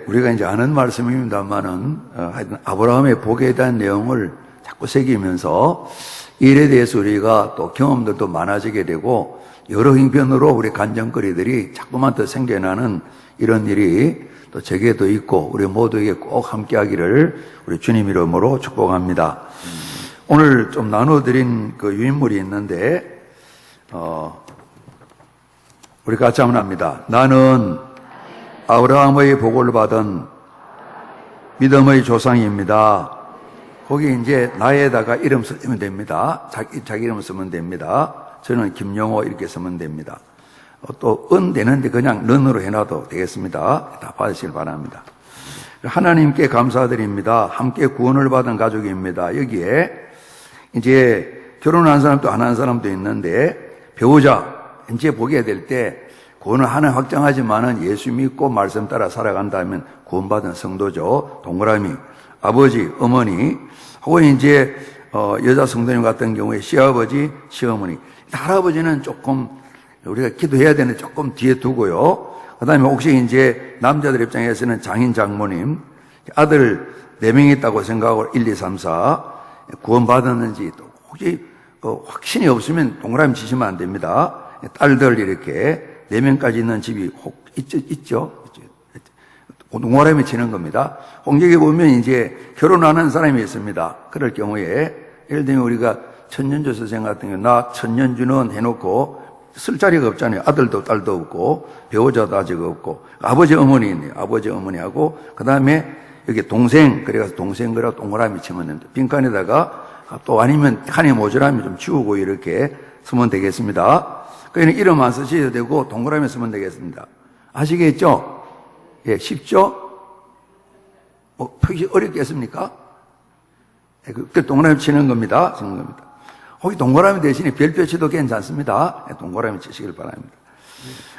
우리가 이제 아는 말씀입니다만은, 하여튼 아브라함의 복에 대한 내용을 자꾸 새기면서 일에 대해서 우리가 또 경험들도 많아지게 되고, 여러 형편으로 우리 간증거리들이 자꾸만 더 생겨나는 이런 일이 또 제게도 있고, 우리 모두에게 꼭 함께 하기를 우리 주님 이름으로 축복합니다. 오늘 좀 나눠드린 그 유인물이 있는데, 우리 같이 한번 합니다. 나는 아브라함의 복을 받은 믿음의 조상입니다. 거기 이제 나에다가 이름 쓰면 됩니다. 자기 이름 쓰면 됩니다. 저는 김영호 이렇게 쓰면 됩니다. 또 은 되는데 그냥 넌으로 해놔도 되겠습니다. 다 받으시길 바랍니다. 하나님께 감사드립니다. 함께 구원을 받은 가족입니다. 여기에 이제 결혼한 사람도 안 한 사람도 있는데, 배우자 이제 보게 될 때 구원을 하나 확정하지만은 예수 믿고 말씀 따라 살아간다면 구원받은 성도죠. 동그라미. 아버지, 어머니, 혹은 이제 여자 성도님 같은 경우에 시아버지, 시어머니. 할아버지는 조금 우리가 기도해야 되는데 조금 뒤에 두고요. 그 다음에 혹시 이제 남자들 입장에서는 장인, 장모님, 아들 4명 있다고 생각하고 1, 2, 3, 4 구원받았는지, 또 혹시 확신이 없으면 동그라미 치시면 안 됩니다. 딸들 이렇게 4명까지 있는 집이 있죠? 동그라미 치는 겁니다. 홍역에 보면 이제 결혼하는 사람이 있습니다. 그럴 경우에 예를 들면 우리가 천년주 선생 같은 경우 나 천년주는 해놓고 쓸 자리가 없잖아요. 아들도 딸도 없고 배우자도 아직 없고 아버지 어머니 있네요. 아버지 어머니하고 그 다음에 여기 동생, 그래서 동생 그래 동그라미 치면 됩니다. 빈칸에다가 또 아니면 칸이 모자라면 좀 치우고 이렇게 쓰면 되겠습니다. 그러니까 이름 안 쓰셔도 되고 동그라미 쓰면 되겠습니다. 아시겠죠? 예, 쉽죠? 표기 어렵겠습니까? 예, 그 동그라미 치는 겁니다. 치는 겁니다. 혹시 동그라미 대신에 별표 치도 괜찮습니다. 예, 동그라미 치시길 바랍니다.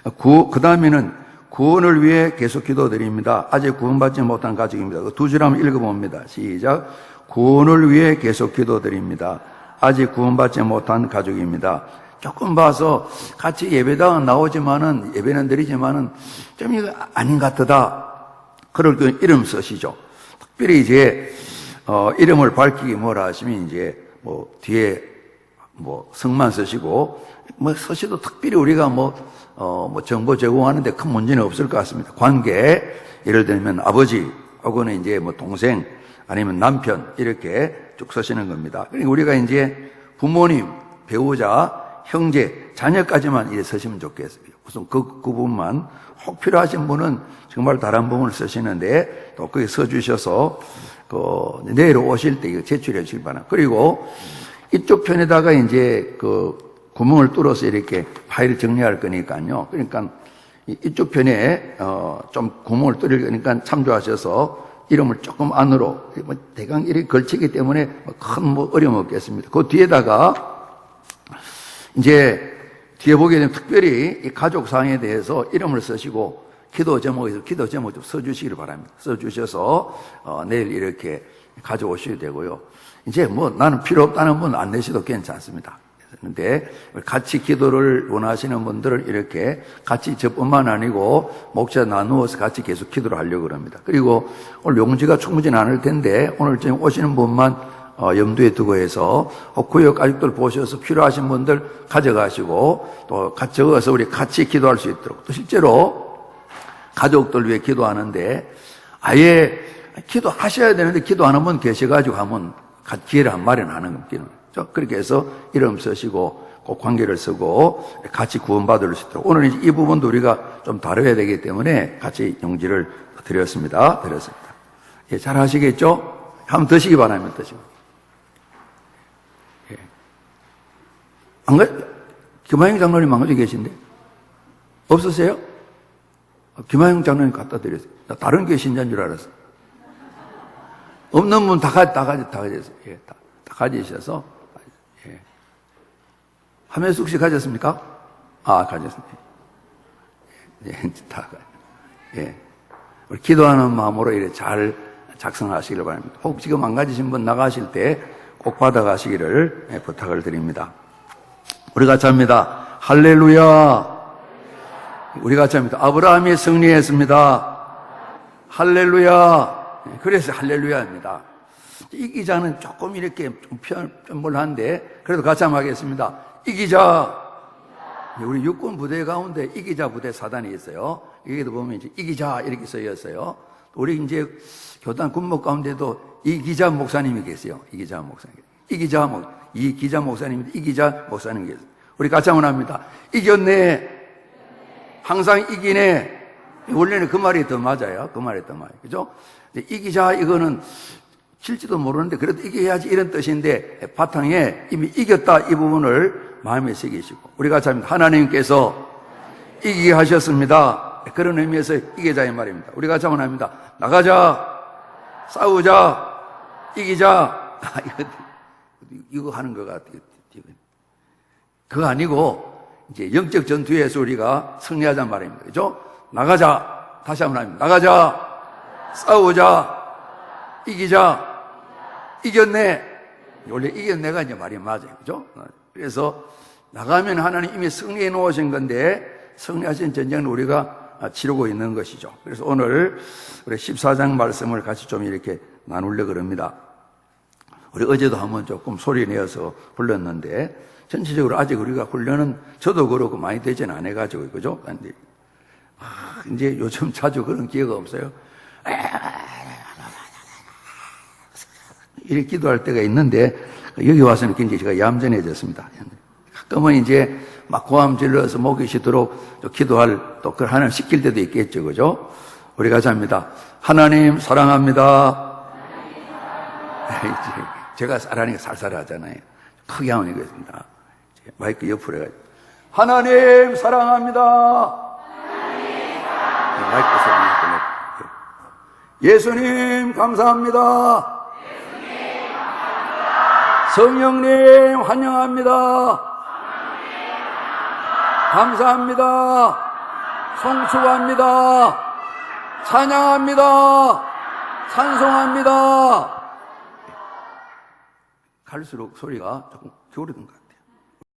그 다음에는 구원을 위해 계속 기도드립니다. 아직 구원받지 못한 가족입니다. 그 2줄 한번 읽어봅니다. 시작. 구원을 위해 계속 기도드립니다. 아직 구원받지 못한 가족입니다. 조금 봐서 같이 예배당은 나오지만은, 예배는 드리지만은, 좀 이거 아닌 것 같다. 그럴 경우 이름 쓰시죠. 특별히 이제, 이름을 밝히기 뭐라 하시면 이제, 뒤에, 성만 쓰시고, 쓰시도 특별히 우리가 정보 제공하는데 큰 문제는 없을 것 같습니다. 관계, 예를 들면 아버지, 혹은 이제 동생, 아니면 남편, 이렇게 쭉 쓰시는 겁니다. 그러니까 우리가 이제 부모님, 배우자, 형제, 자녀까지만 이래 쓰시면 좋겠습니다. 우선 그 부분만 혹 필요하신 분은 정말 다른 부분을 쓰시는데 또 거기 써주셔서 내일 오실 때 이거 제출해 주실 바랍니다. 그리고 이쪽 편에다가 이제 구멍을 뚫어서 이렇게 파일을 정리할 거니까요. 그러니까 이쪽 편에 좀 구멍을 뚫을 거니까 참조하셔서 이름을 조금 안으로 대강 이렇게 걸치기 때문에 큰 어려움 없겠습니다. 그 뒤에다가 이제 뒤에 보게 되면 특별히 이 가족 사항에 대해서 이름을 쓰시고 기도 제목에서 기도 제목 좀 써주시기를 바랍니다. 써주셔서 내일 이렇게 가져오셔야 되고요. 이제 나는 필요 없다는 분 안 내셔도 괜찮습니다. 그런데 같이 기도를 원하시는 분들을 이렇게 같이 저뿐만 아니고 목자 나누어서 같이 계속 기도를 하려고 합니다. 그리고 오늘 용지가 충분히 않을 텐데 오늘 지금 오시는 분만 염두에 두고 해서 구역 가족들 보셔서 필요하신 분들 가져가시고 또 같이 적어서 우리 같이 기도할 수 있도록, 또 실제로 가족들 위해 기도하는데 아예 기도하셔야 되는데 기도하는 분 계셔가지고 하면 기회를 한 마련하는 겁니다. 그렇게 해서 이름 쓰시고 꼭 관계를 쓰고 같이 구원받을 수 있도록, 오늘 이 부분도 우리가 좀 다뤄야 되기 때문에 같이 용지를 드렸습니다. 예, 잘 하시겠죠? 한번 드시기 바랍니다. 드시고. 예. 김하영 장로님 안 가지고 계신데? 없으세요? 김하영 장로님 갖다 드렸어요. 나 다른 교회 신자인 줄 알았어. 없는 분 다 가졌어요. 예, 다 가지셔서. 예. 함혜숙 씨 가졌습니까? 가졌습니다. 예, 예. 우리 기도하는 마음으로 이렇게 잘 작성하시기를 바랍니다. 혹 지금 안 가지신 분 나가실 때 꼭 받아가시기를 부탁을 드립니다. 우리 같이 합니다. 할렐루야. 우리 같이 합니다. 아브라함이 승리했습니다. 할렐루야. 그래서 할렐루야입니다. 이기자는 조금 이렇게 좀 뭘한데 그래도 같이 한번 하겠습니다. 이기자. 우리 육군 부대 가운데 이기자 부대 사단이 있어요. 여기도 보면 이제 이기자 이렇게 써있어요. 우리 이제 교단 군목 가운데도 이기자 목사님이 계세요. 이기자 목사님. 이기자 목사님인데 이기자 목사님이 계세요. 우리 같이 한번 합니다. 이겼네. 항상 이기네. 원래는 그 말이 더 맞아요. 그 말이 더 맞아요. 그죠? 이기자 이거는 실지도 모르는데 그래도 이겨야지 이런 뜻인데 바탕에 이미 이겼다 이 부분을 마음에 새기시고 우리 같이 합니다. 하나님께서 이기게 하셨습니다. 그런 의미에서 이기자의 말입니다. 우리 같이 한번 합니다. 나가자, 싸우자, 이기자. 이거 하는 것 같아요. 그거 아니고 이제 영적 전투에서 우리가 승리하자는 말입니다. 그죠? 나가자. 다시 한번 합니다. 나가자, 싸우자, 이기자. 이겼네. 원래 이겼네가 이제 말이 맞아요. 그죠? 그래서 나가면 하나님 이미 승리해 놓으신 건데 승리하신 전쟁을 우리가 치르고 있는 것이죠. 그래서 오늘 우리 14장 말씀을 같이 좀 이렇게 나누려고 합니다. 우리 어제도 한번 조금 소리 내어서 불렀는데 전체적으로 아직 우리가 훈련은 저도 그렇고 많이 되진 않아가지고 그죠? 근데 이제 요즘 자주 그런 기회가 없어요. 이렇게 기도할 때가 있는데 여기 와서는 굉장히 제가 얌전해졌습니다. 가끔은 이제 막 고함 질러서 목이 쉬도록 기도할 또 그걸 하나님 시킬 때도 있겠죠. 그죠? 우리 같이 합니다. 하나님 사랑합니다. 제가 사랑하니까 살살 하잖아요. 크게 하면 이거입니다. 마이크 옆으로 해가지고 하나님 사랑합니다. 마이크 소리 예수님 감사합니다. 성령님 환영합니다. 감사합니다. 송축합니다. 찬양합니다. 찬송합니다. 갈수록 소리가 조금 기울어진 것 같아요.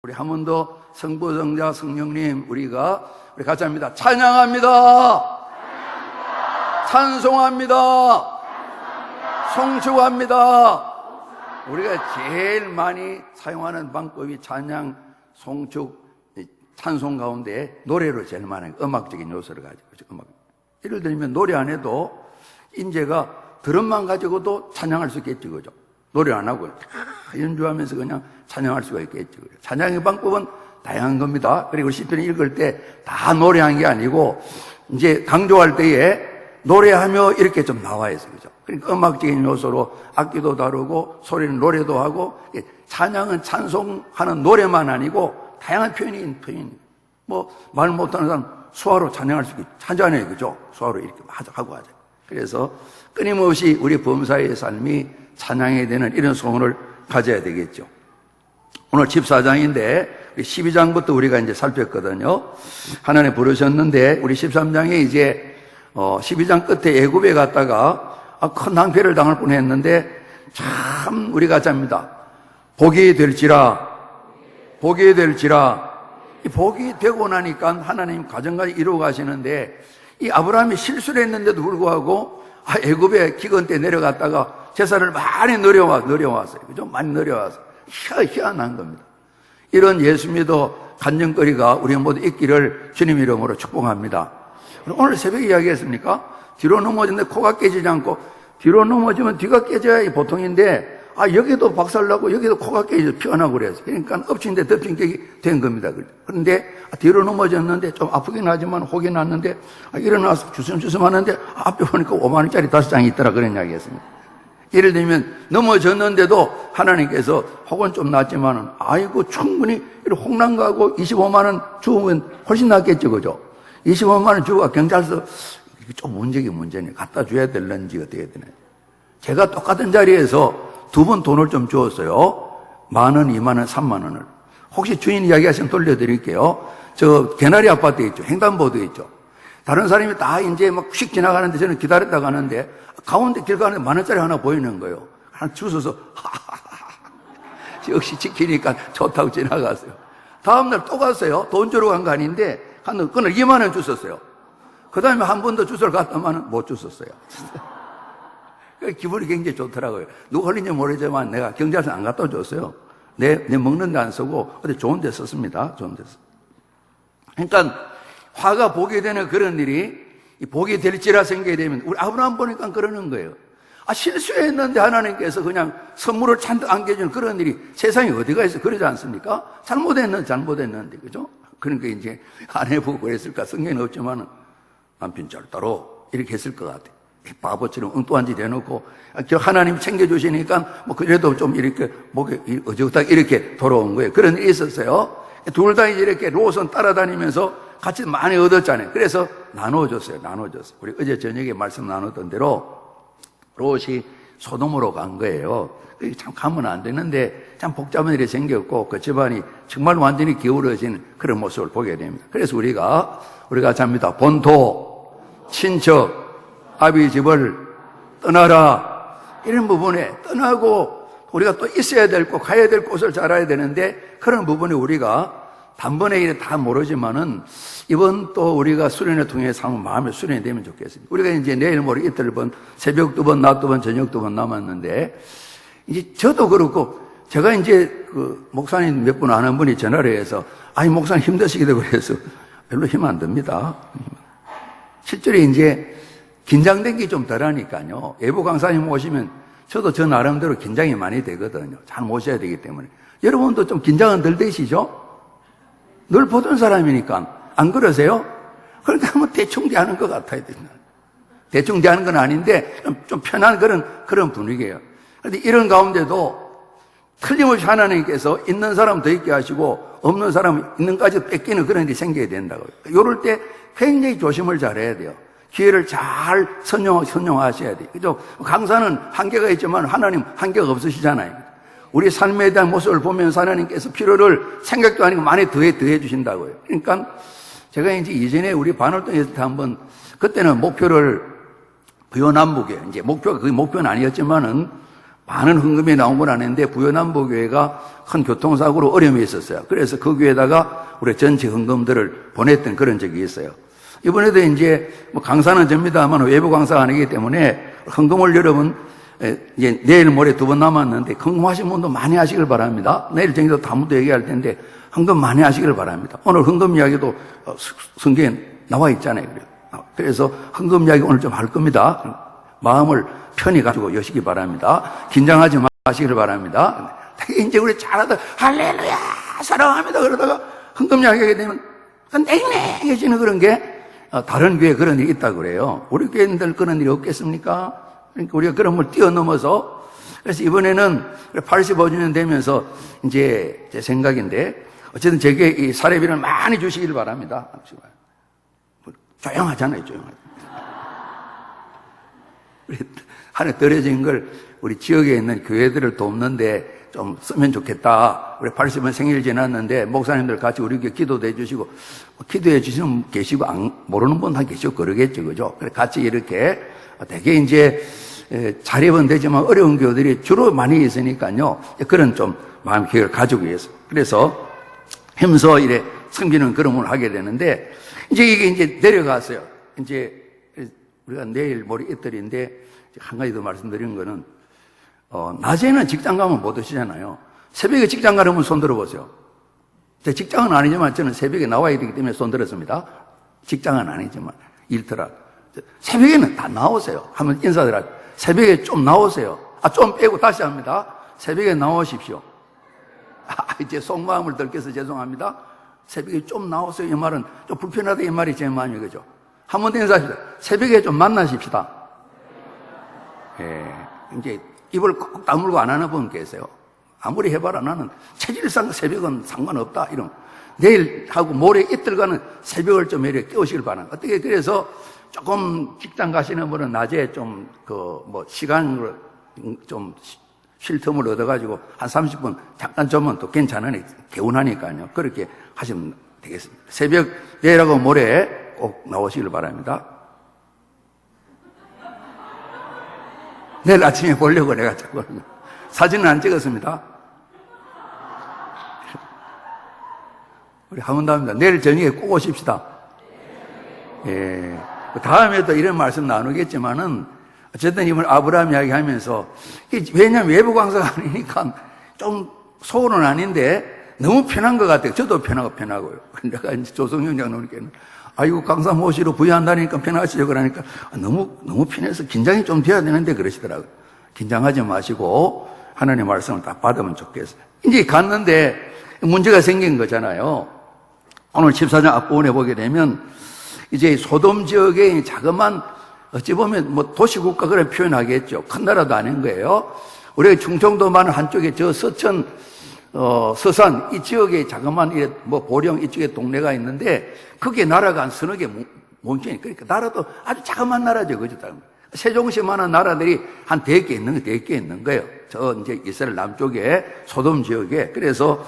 우리 한 번 더 성부, 성자, 성령님 우리 같이 합니다. 찬양합니다. 찬송합니다. 송축합니다. 우리가 제일 많이 사용하는 방법이 찬양, 송축, 찬송 가운데 노래로 제일 많아요. 음악적인 요소를 가지고. 음악. 예를 들면 노래 안 해도 인재가 드럼만 가지고도 찬양할 수 있겠죠. 그죠? 노래 안 하고 연주하면서 그냥 찬양할 수가 있겠죠. 찬양의 방법은 다양한 겁니다. 그리고 시편 읽을 때 다 노래한 게 아니고 이제 강조할 때에 노래하며 이렇게 좀 나와 있어요. 그죠? 그러니까 음악적인 요소로 악기도 다루고 소리는 노래도 하고 찬양은 찬송하는 노래만 아니고 다양한 표현이 뭐 말 못하는 사람 수화로 찬양할 수 있고 찬양해요. 그죠? 수화로 이렇게 하고 하죠. 그래서 끊임없이 우리 범사의 삶이 찬양해야 되는 이런 소원을 가져야 되겠죠. 오늘 14장인데 12장부터 우리가 이제 살폈거든요. 하나님 부르셨는데 우리 13장에 이제 12장 끝에 애굽에 갔다가 큰 낭패를 당할 뻔했는데 참 우리가 잡니다. 복이 될지라 이 복이 되고 나니까 하나님 가정까지 이루어 가시는데 이 아브라함이 실수를 했는데도 불구하고 애굽에 기근 때 내려갔다가 제사를 많이 내려왔어요. 그죠? 많이 내려와서 희한한 겁니다. 이런 예수 믿어 간증거리가 우리 모두 있기를 주님 이름으로 축복합니다. 오늘 새벽에 이야기했습니까? 뒤로 넘어졌는데 코가 깨지지 않고 뒤로 넘어지면 뒤가 깨져야 보통인데 여기도 박살나고 여기도 코가 깨져서 피어나고 그래서 그러니까 엎친 데 덮친 격이 된 겁니다. 그런데 뒤로 넘어졌는데 좀 아프긴 하지만 혹이 났는데 일어나서 주섬주섬 하는데 앞에 보니까 5만 원짜리 5장이 있더라 그런 이야기했습니다. 예를 들면 넘어졌는데도 하나님께서 혹은 좀 낫지만은 아이고 충분히 혹난 거하고 25만 원 주면 훨씬 낫겠죠. 그죠? 25만 원 주고 경찰서 이게 좀 문제네. 갖다 줘야 될런지 어떻게 되나. 제가 똑같은 자리에서 두 번 돈을 좀 주었어요. 10,000원, 20,000원, 30,000원을. 혹시 주인 이야기하시면 돌려드릴게요. 저 개나리 아파트 있죠. 횡단보도 있죠. 다른 사람이 다 이제 막 휙 지나가는데 저는 기다렸다 가는데 가운데 길 가는데 10,000원짜리 하나 보이는 거예요. 하나 주워서 역시 지키니까 좋다고 지나갔어요. 다음날 또 갔어요. 돈 주러 간 거 아닌데 그날 20,000원 줬었어요. 그 다음에 한 번 더 주소를 갔더만 못 주웠어요. 기분이 굉장히 좋더라고요. 누가 흘린지 모르지만 내가 경찰서 안 갖다 줬어요. 내 먹는 데 안 쓰고 어디 좋은 데 썼습니다. 좋은 데 썼. 그러니까 화가 복이 되는 그런 일이 복이 될지라 생각이 되면 우리 아브라함 보니까 그러는 거예요. 실수했는데 하나님께서 그냥 선물을 잔뜩 안겨주는 그런 일이 세상에 어디가 있어? 그러지 않습니까? 잘못했는데, 그죠? 그러니까 이제 아내 보고 그랬을까? 성경은 없지만 남편 절대로 이렇게 했을 것 같아요. 바보처럼 엉뚱한 짓 해놓고, 하나님 챙겨주시니까 뭐 그래도 좀 이렇게 목에 어저다 이렇게 돌아온 거예요. 그런 일이 있었어요. 둘 다 이렇게 로선 따라다니면서 같이 많이 얻었잖아요. 그래서 나눠줬어요. 우리 어제 저녁에 말씀 나눴던 대로 롯이 소돔으로 간 거예요. 참 가면 안 되는데 참 복잡한 일이 생겼고 그 집안이 정말 완전히 기울어진 그런 모습을 보게 됩니다. 그래서 우리가 잡니다. 본토, 친척, 아비 집을 떠나라. 이런 부분에 떠나고 우리가 또 있어야 될 곳, 가야 될 곳을 잘 알아야 되는데 그런 부분에 우리가 단번에 이래 다 모르지만은 이번 또 우리가 수련회 통해서 한번 마음에 수련이 되면 좋겠습니다. 우리가 이제 내일 모레 이틀 번, 새벽 2번, 낮 2번, 저녁 2번 남았는데 이제 저도 그렇고 제가 이제 그 목사님 몇 분 아는 분이 전화를 해서 아니 목사님 힘드시기도 그래서 별로 힘 안 듭니다. 실제로 이제 긴장된 게 좀 덜하니까요. 예보 강사님 오시면 저도 저 나름대로 긴장이 많이 되거든요. 잘 모셔야 되기 때문에. 여러분도 좀 긴장은 덜 되시죠? 늘 보던 사람이니까. 안 그러세요? 그런데 한번 대충 대하는 것 같아요. 대충 대하는 건 아닌데 좀 편한 그런 분위기예요. 그런데 이런 가운데도 틀림없이 하나님께서 있는 사람 더 있게 하시고 없는 사람 있는까지 뺏기는 그런 일이 생겨야 된다고요. 이럴 때 굉장히 조심을 잘해야 돼요. 기회를 잘 선용하셔야 돼요. 그죠? 강사는 한계가 있지만 하나님 한계가 없으시잖아요. 우리 삶에 대한 모습을 보면서 하나님께서 필요를 생각도 아니고 많이 더해 주신다고요. 그러니까 제가 이제 이전에 우리 반월동에 한번 그때는 목표를 부여남부교회, 이제 목표가 그 목표는 아니었지만은 많은 헌금이 나온 건 아닌데 부여남부교회가 큰 교통사고로 어려움이 있었어요. 그래서 그 교회에다가 우리 전체 헌금들을 보냈던 그런 적이 있어요. 이번에도 이제 뭐 강사는 접니다만 외부 강사가 아니기 때문에 헌금을 여러분 이제 내일 모레 2번 남았는데 헌금하신 분도 많이 하시길 바랍니다. 내일 정도 다음부터 얘기할 텐데 헌금 많이 하시길 바랍니다. 오늘 헌금 이야기도 성경에 나와 있잖아요. 그래서 헌금 이야기 오늘 좀 할 겁니다. 마음을 편히 가지고 여시기 바랍니다. 긴장하지 마시길 바랍니다. 이제 우리 잘하다 할렐루야 사랑합니다 그러다가 헌금 이야기하게 되면 냉랭해지는 그런 게 다른 교회에 그런 일이 있다고 그래요. 우리 교회들 그런 일이 없겠습니까? 그러니까 우리가 그런 걸 뛰어넘어서 그래서 이번에는 85주년 되면서 이제 제 생각인데 어쨌든 제게 이 사례비를 많이 주시길 바랍니다. 조용하잖아요, 조용하죠. 하나 떨어진 걸 우리 지역에 있는 교회들을 돕는데 좀 쓰면 좋겠다. 우리 80번 생일 지났는데 목사님들 같이 우리 교회 기도도 해주시고 기도해 주시는 분 계시고 모르는 분 다 계시고 그러겠죠, 그죠? 그래 같이 이렇게 되게 이제 자립은 되지만 어려운 교회들이 주로 많이 있으니까요. 그런 좀 마음 기회를 가지고 있어요. 그래서 힘써 이래 섬기는 그런 걸 하게 되는데 이제 이게 이제 내려갔어요. 이제 우리가 내일 모레 이틀인데 한 가지 더 말씀드리는 거는 낮에는 직장 가면 못 오시잖아요. 새벽에 직장 가려면 손 들어보세요. 제 직장은 아니지만 저는 새벽에 나와야 되기 때문에 손 들었습니다. 직장은 아니지만 일터라 새벽에는 다 나오세요. 한번 인사드려요. 새벽에 좀 나오세요. 좀 빼고 다시 합니다. 새벽에 나오십시오. 이제 속마음을 들켜서 죄송합니다. 새벽에 좀 나오세요. 이 말은 좀 불편하다 이 말이 제 마음이 그죠. 한 번 더 인사합시다. 새벽에 좀 만나십시다. 이제 입을 꼭 다물고 안 하는 분 계세요. 아무리 해봐라 나는 체질상 새벽은 상관없다. 이런 내일하고 모레 이틀간은 새벽을 좀 이렇게 깨우시길 바랍니다. 어떻게 그래서 조금 직장 가시는 분은 낮에 좀 시간을 좀 쉴 틈을 얻어가지고 한 30분 잠깐 자면 또 괜찮으니 개운하니까요. 그렇게 하시면 되겠습니다. 새벽 내일하고 모레 꼭 나오시길 바랍니다. 내일 아침에 보려고 내가 자꾸 사진은 안 찍었습니다. 우리 한 번 더 합니다. 내일 저녁에 꼭 오십시다. 다음에도 이런 말씀 나누겠지만은 어쨌든 이번 아브라함 이야기 하면서 왜냐면 외부 강사가 아니니까 좀 소원은 아닌데 너무 편한 것 같아요. 저도 편하고요. 내가 이제 조성영 장로님께는 아이고 강사 모시러 부여한다니까 편하시죠 그러니까 너무 편해서 긴장이 좀 돼야 되는데 그러시더라고요. 긴장하지 마시고 하나님의 말씀을 딱 받으면 좋겠어요. 이제 갔는데 문제가 생긴 거잖아요. 오늘 14장 앞부분에 보게 되면 이제 소돔 지역의 자그만 어찌 보면 뭐 도시국가 그런 표현하겠죠. 큰 나라도 아닌 거예요. 우리가 충청도 많은 한쪽에 저 서천, 서산 이 지역에 자그만 뭐 보령 이쪽에 동네가 있는데 그게 나라가 한 서너 개 뭉쳐있니 그러니까 나라도 아주 자그만 나라죠. 그죠? 세종시만한 나라들이 한 100개 있는 거예요. 저 이제 이스라엘 남쪽에 소돔 지역에. 그래서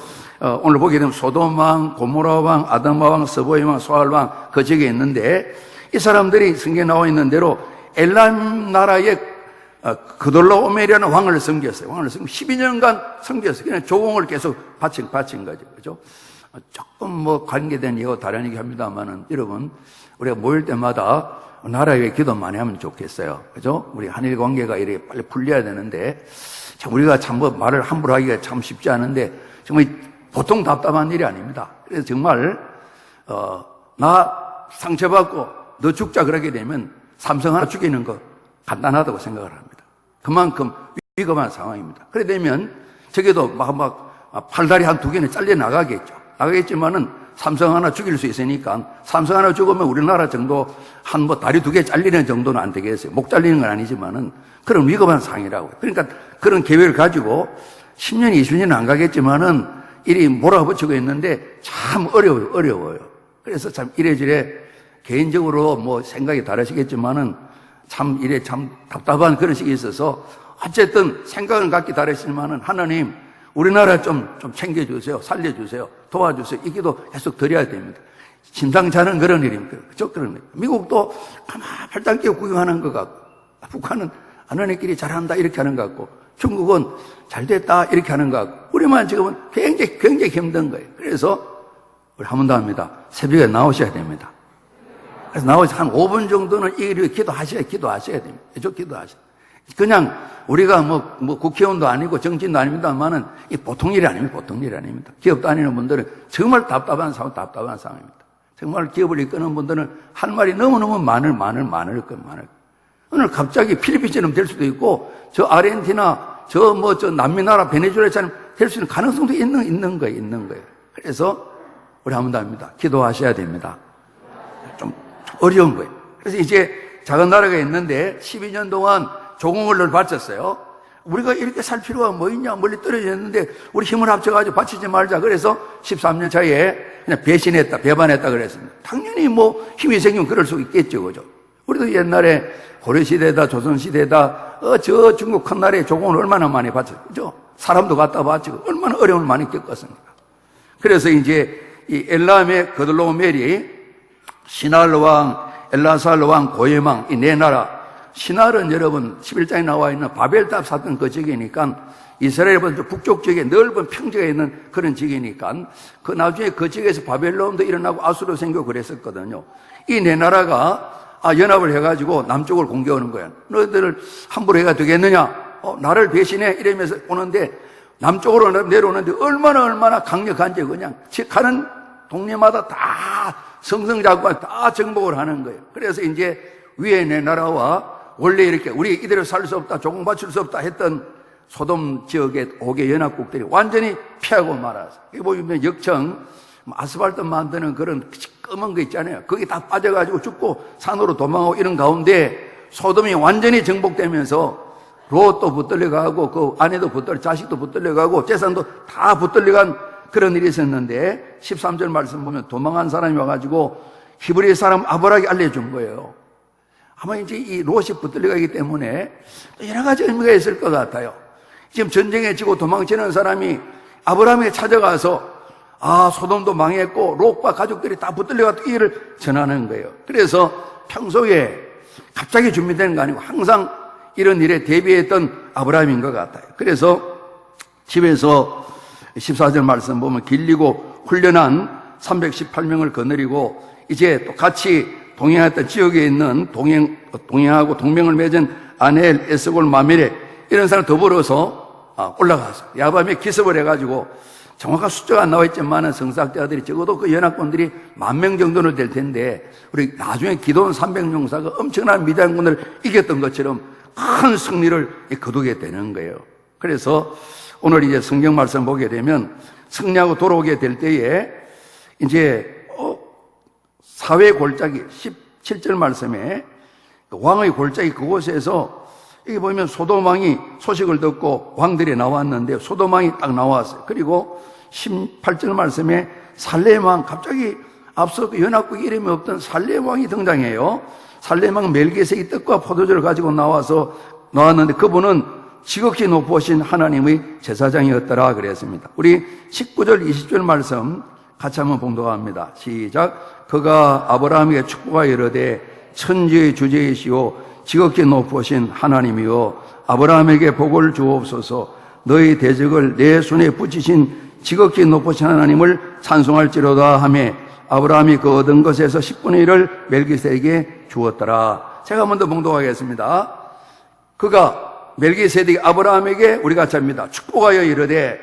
오늘 보게 되면 소돔 왕, 고모라 왕, 아드마 왕, 서보임 왕, 소알 왕 그 지역에 있는데 이 사람들이 성경에 나와 있는 대로 엘람 나라의 그돌라오멜이라는 왕을 섬겼어요. 왕을 섬기고 12년간 섬겼어요. 그냥 조공을 계속 바친 거죠. 그죠? 조금 뭐 관계된 이거 다른 얘기 합니다만은 여러분 우리가 모일 때마다 나라에 위해 기도 많이 하면 좋겠어요. 그죠? 우리 한일 관계가 이렇게 빨리 풀려야 되는데 참 우리가 참 뭐 말을 함부로 하기가 참 쉽지 않은데 정말 보통 답답한 일이 아닙니다. 그래서 정말 나 상처받고 너 죽자 그러게 되면 삼성 하나 죽이는 거 간단하다고 생각을 합니다. 그만큼 위급한 상황입니다. 그래 되면 저게도 막 팔다리 한 두 개는 잘려 나가겠지만은 삼성 하나 죽일 수 있으니까 삼성 하나 죽으면 우리나라 정도 한 뭐 다리 두 개 잘리는 정도는 안 되겠어요. 목 잘리는 건 아니지만은 그런 위급한 상황이라고요. 그러니까 그런 계획을 가지고 10년, 20년은 안 가겠지만은 일이 몰아붙이고 있는데 참 어려워요. 그래서 참 이래저래 개인적으로 뭐 생각이 다르시겠지만은 참 이래 참 답답한 그런 식이 있어서 어쨌든 생각은 각기 다르시지만은 하나님 우리나라 좀 챙겨주세요. 살려주세요. 도와주세요. 이 기도 계속 드려야 됩니다. 심상치 않은 그런 일입니다. 그죠? 그런 일. 미국도 가만 팔짱 끼고 구경하는 것 같고 북한은 하나님끼리 잘한다 이렇게 하는 것 같고 중국은 잘 됐다 이렇게 하는 것 같고 우리만 지금은 굉장히 힘든 거예요. 그래서 우리 한 번 더 합니다. 새벽에 나오셔야 됩니다. 그래서 나오셔서 한 5분 정도는 이 일을 기도하셔야 됩니다. 기도하셔야. 그냥 우리가 뭐 국회의원도 아니고 정치인도 아닙니다만은 이 보통 일이 아닙니다. 기업 다니는 분들은 정말 답답한 상황입니다. 정말 기업을 이끄는 분들은 할 말이 너무너무 많을 거예요. 오늘 갑자기 필리핀처럼 될 수도 있고 저 아르헨티나 저 남미 나라 베네수엘처럼 될 수 있는 가능성도 있는 거예요. 그래서 우리 한 번 더 합니다. 기도하셔야 됩니다. 좀 어려운 거예요. 그래서 이제 작은 나라가 있는데 12년 동안 조공을 바쳤어요. 우리가 이렇게 살 필요가 뭐 있냐? 멀리 떨어져 있는데 우리 힘을 합쳐가지고 바치지 말자. 그래서 13년 차에 그냥 배반했다 그랬습니다. 당연히 뭐 힘이 생기면 그럴 수 있겠죠. 그죠? 우리도 옛날에 고려시대다, 조선시대다, 저 중국 큰 나라에 조공을 얼마나 많이 바쳤죠. 그죠? 사람도 갖다 바치고 얼마나 어려움을 많이 겪었습니까? 그래서 이제 이 엘람의 그돌로멜이 시날 왕, 엘라살 왕, 고엠 왕, 이 네 나라. 시날은 여러분 11장에 나와 있는 바벨탑 샀던 그 지역이니까 이스라엘 북쪽 지역에 넓은 평지가 있는 그런 지역이니까 그 나중에 그 지역에서 바벨론도 일어나고 아수르도 생기고 그랬었거든요. 이 네 나라가 연합을 해가지고 남쪽을 공격하는 거야. 너희들을 함부로 해가 되겠느냐? 나를 배신해 이러면서 오는데 남쪽으로 내려오는데 얼마나 강력한지 그냥 가는 동네마다 다 성성자구가 다 정복을 하는 거예요. 그래서 이제 위에 네 나라와 원래 이렇게 우리 이대로 살 수 없다, 조공 바칠 수 없다 했던 소돔 지역의 5개 연합국들이 완전히 피하고 말았어요. 여기 보면 역청, 아스팔트 만드는 그런 검은 거 있잖아요. 거기 다 빠져가지고 죽고 산으로 도망하고 이런 가운데 소돔이 완전히 정복되면서 롯도 붙들려가고 그 아내도 자식도 붙들려가고 재산도 다 붙들려간 그런 일이 있었는데 13절 말씀 보면 도망한 사람이 와가지고 히브리 사람 아브라함에게 알려준 거예요. 아마 이제 이 롯이 붙들려가기 때문에 여러 가지 의미가 있을 것 같아요. 지금 전쟁에 지고 도망치는 사람이 아브라함에게 찾아가서 소돔도 망했고 롯과 가족들이 다 붙들려가지고 이 일을 전하는 거예요. 그래서 평소에 갑자기 준비되는 거 아니고 항상 이런 일에 대비했던 아브라함인 것 같아요. 그래서 집에서 14절 말씀 보면 길리고 훈련한 318명을 거느리고 이제 또 같이 동행했던 지역에 있는 동행하고 동맹을 맺은 아넬, 에스골, 마멜에 이런 사람 더불어서 올라가서 야밤에 기습을 해가지고 정확한 숫자가 안 나와 있지만 성사학자들이 적어도 그 연합군들이 10,000명 정도는 될 텐데 우리 나중에 기도원 300용사가 엄청난 미디안군을 이겼던 것처럼 큰 승리를 거두게 되는 거예요. 그래서 오늘 이제 성경 말씀 보게 되면 승리하고 돌아오게 될 때에 이제 사회 골짜기 17절 말씀에 왕의 골짜기 그곳에서 여기 보면 소돔 왕이 소식을 듣고 왕들이 나왔는데 소돔 왕이 딱 나왔어요. 그리고 18절 말씀에 살렘 왕, 갑자기 앞서 그 연합국 이름이 없던 살렘 왕이 등장해요. 살렘 왕은 멜기세덱이 떡과 포도주를 가지고 나왔는데 그분은 지극히 높으신 하나님의 제사장이었더라 그랬습니다. 우리 19절 20절 말씀 같이 한번 봉독합니다. 시작. 그가 아브라함에게 축복하여 이르되 천지의 주제이시오 지극히 높으신 하나님이요 아브라함에게 복을 주옵소서. 너희 대적을 내 손에 붙이신 지극히 높으신 하나님을 찬송할지로다 하며 아브라함이 그 얻은 것에서 10분의 1을 멜기세덱에게 주었더라. 제가 한번 더 봉독하겠습니다. 그가 멜기세덱이 아브라함에게 우리 같이 합니다. 축복하여 이르되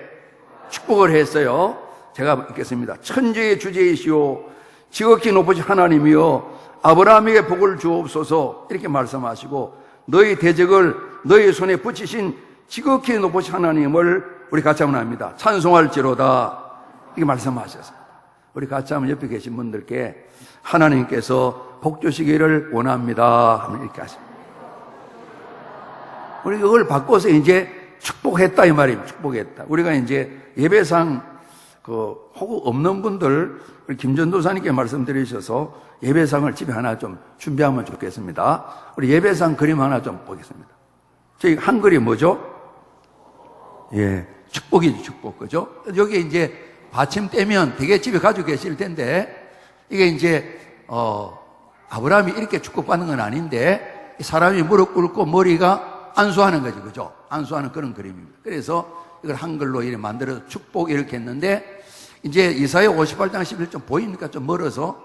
축복을 했어요. 제가 읽겠습니다. 천지의 주제이시오 지극히 높으신 하나님이요 아브라함에게 복을 주옵소서 이렇게 말씀하시고 너희 대적을 너희 손에 붙이신 지극히 높으신 하나님을 우리 같이 한번 합니다. 찬송할지로다 이렇게 말씀하셨습니다. 우리 같이 한번 옆에 계신 분들께 하나님께서 복 주시기를 원합니다 하면 이렇게 하십니다. 우리 그걸 바꿔서 이제 축복했다 이 말입니다. 축복했다. 우리가 이제 예배상 호구 없는 분들 우리 김전도사님께 말씀드리셔서 예배상을 집에 하나 좀 준비하면 좋겠습니다. 우리 예배상 그림 하나 좀 보겠습니다. 저희 한글이 뭐죠? 예, 축복이죠, 축복. 그죠? 여기 이제 받침대면 되게 집에 가지고 계실 텐데 이게 이제 아브라함이 이렇게 축복받는 건 아닌데 사람이 무릎 꿇고 머리가 안수하는 거지, 그죠? 안수하는 그런 그림입니다. 그래서 이걸 한글로 이렇게 만들어서 축복 이렇게 했는데 이제 이사야 58장 11절 보입니까? 좀 멀어서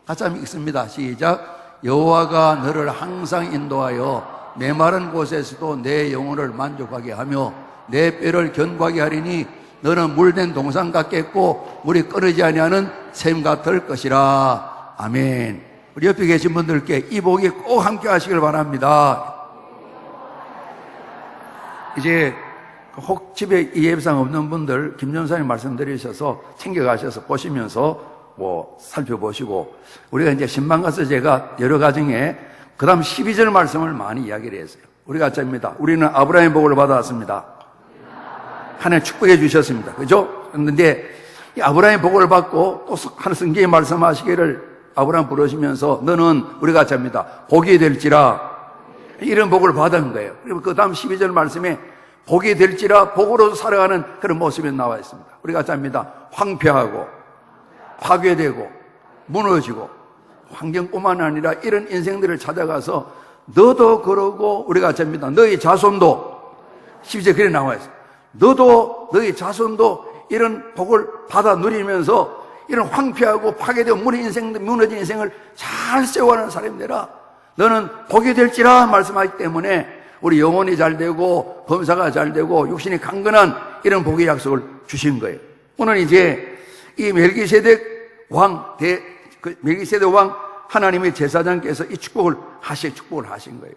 같이 한번 읽습니다. 시작. 여호와가 너를 항상 인도하여 메마른 곳에서도 내 영혼을 만족하게 하며 내 뼈를 견고하게 하리니 너는 물된 동산 같겠고 물이 끊어지지 아니하는 샘 같을 것이라. 아멘. 우리 옆에 계신 분들께 이 복이 꼭 함께 하시길 바랍니다. 이제 혹 집에 이 예배상 없는 분들 김전사님 말씀드리셔서 챙겨가셔서 보시면서 살펴보시고 우리가 이제 신방 가서 제가 여러 가정에 그 다음 12절 말씀을 많이 이야기를 했어요. 우리가 짜입니다. 우리는 아브라함의 복을 받았습니다. 하나님 축복해 주셨습니다. 그죠? 그런데 이 아브라함의 복을 받고 또 하나님 성경에 말씀하시기를 아브라함 부르시면서 너는 우리가 짜입니다. 복이 될지라 이런 복을 받은 거예요. 그리고 그 다음 12절 말씀에 복이 될지라 복으로 살아가는 그런 모습이 나와 있습니다. 우리가 짭니다. 황폐하고 파괴되고 무너지고 환경뿐만 아니라 이런 인생들을 찾아가서 너도 그러고 우리가 짭니다. 너희 자손도 12절 그래 나와 있어요. 너도 너희 자손도 이런 복을 받아 누리면서 이런 황폐하고 파괴되고 무너진 인생을 잘 세워가는 사람이 되라. 너는 복이 될지라 말씀하기 때문에 우리 영혼이 잘 되고 범사가 잘 되고 육신이 강건한 이런 복의 약속을 주신 거예요. 오늘 이제 이 멜기세덱 왕 하나님의 제사장께서 이 축복을 하신 거예요.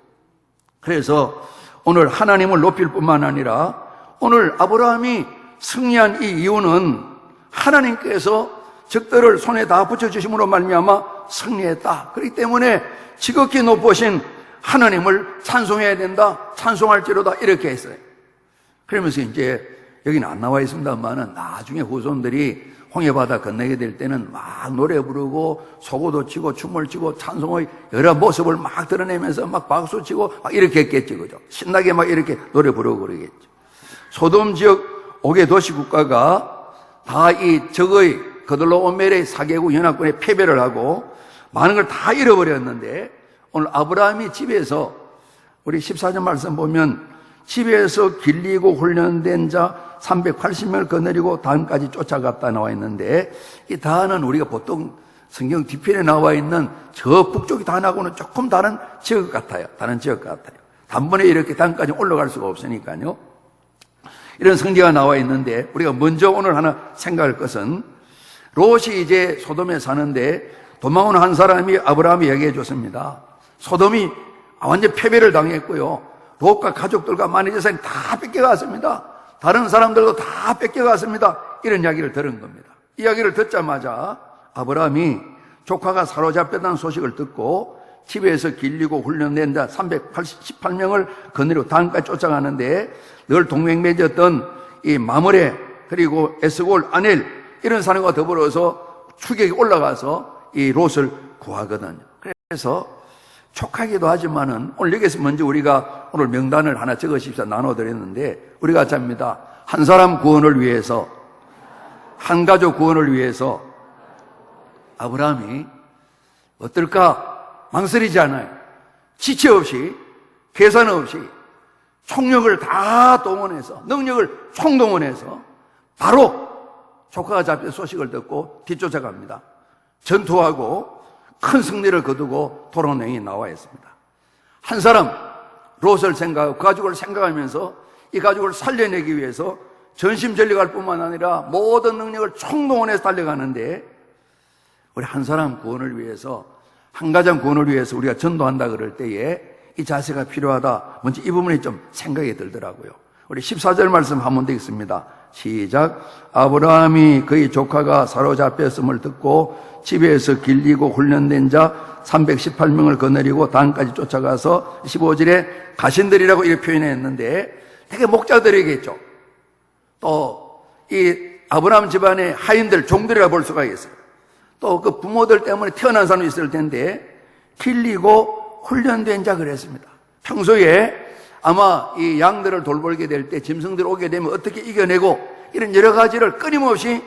그래서 오늘 하나님을 높일 뿐만 아니라 오늘 아브라함이 승리한 이 이유는 하나님께서 적들을 손에 다 붙여주심으로 말미암아 승리했다. 그렇기 때문에 지극히 높으신 하나님을 찬송해야 된다. 찬송할지로다. 이렇게 했어요. 그러면서 이제 여기는 안 나와 있습니다만은 나중에 후손들이 홍해바다 건너게 될 때는 막 노래 부르고 소고도 치고 춤을 추고 찬송의 여러 모습을 막 드러내면서 막 박수 치고 막 이렇게 했겠죠. 그죠? 신나게 막 이렇게 노래 부르고 그러겠죠. 소돔 지역 5개 도시 국가가 다 이 적의 그들로오멜의 4개국 연합군에 패배를 하고 많은 걸 다 잃어버렸는데 오늘 아브라함이 집에서 우리 14절 말씀 보면 집에서 길리고 훈련된 자 380명을 거느리고 단까지 쫓아갔다 나와 있는데 이 단은 우리가 보통 성경 뒤편에 나와 있는 저 북쪽이 단하고는 조금 다른 지역 같아요. 다른 지역 같아요. 단번에 이렇게 단까지 올라갈 수가 없으니까요. 이런 성경가 나와 있는데 우리가 먼저 오늘 하나 생각할 것은 롯이 이제 소돔에 사는데 도망온 한 사람이 아브라함이 얘기해 줬습니다. 소돔이 완전 패배를 당했고요. 롯과 가족들과 많은 재산이 다 뺏겨갔습니다. 다른 사람들도 다 뺏겨갔습니다. 이런 이야기를 들은 겁니다. 이야기를 듣자마자 아브라함이 조카가 사로잡혔다는 소식을 듣고 집에서 길리고 훈련된 자 318명을 거느리고 단까지 쫓아가는데 늘 동맹 맺었던 이 마므레 그리고 에스골 아넬 이런 사람과 더불어서 추격이 올라가서 이 롯을 구하거든요. 그래서 촉하기도 하지만은 오늘 여기서 먼저 우리가 오늘 명단을 하나 적으십시오. 나눠드렸는데 우리가 잡니다. 한 사람 구원을 위해서, 한 가족 구원을 위해서 아브라함이 어떨까 망설이지 않아요. 지체 없이, 계산 없이 총력을 다 동원해서, 능력을 총동원해서 바로 조카가 잡힌 소식을 듣고 뒤쫓아갑니다. 전투하고 큰 승리를 거두고 도로행이 나와 있습니다. 한 사람 롯을 생각하고 그 가족을 생각하면서 이 가족을 살려내기 위해서 전심전력할 뿐만 아니라 모든 능력을 총동원해서 달려가는데 우리 한 사람 구원을 위해서 한 가정 구원을 위해서 우리가 전도한다 그럴 때에 이 자세가 필요하다. 먼저 이 부분이 좀 생각이 들더라고요. 우리 14절 말씀 한번 되겠습니다. 시작. 아브라함이 그의 조카가 사로잡혔음을 듣고 집에서 길리고 훈련된 자 318명을 거느리고 단까지 쫓아가서 15절에 가신들이라고 이렇게 표현했는데 되게 목자들이겠죠. 또 이 아브라함 집안의 하인들, 종들이라 볼 수가 있어요. 또 그 부모들 때문에 태어난 사람이 있을 텐데 길리고 훈련된 자 그랬습니다. 평소에 아마 이 양들을 돌보게 될 때 짐승들 오게 되면 어떻게 이겨내고 이런 여러 가지를 끊임없이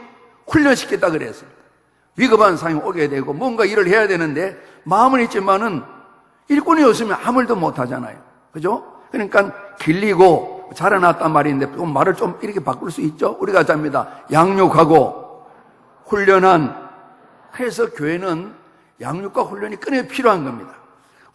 훈련시켰다 그랬습니다. 위급한 상황이 오게 되고 뭔가 일을 해야 되는데 마음은 있지만은 일꾼이 없으면 아무 일도 못 하잖아요. 그죠? 그러니까 길리고 자라났단 말인데 말을 좀 이렇게 바꿀 수 있죠? 우리가 잡니다. 양육하고 훈련한. 그래서 교회는 양육과 훈련이 끊임없이 필요한 겁니다.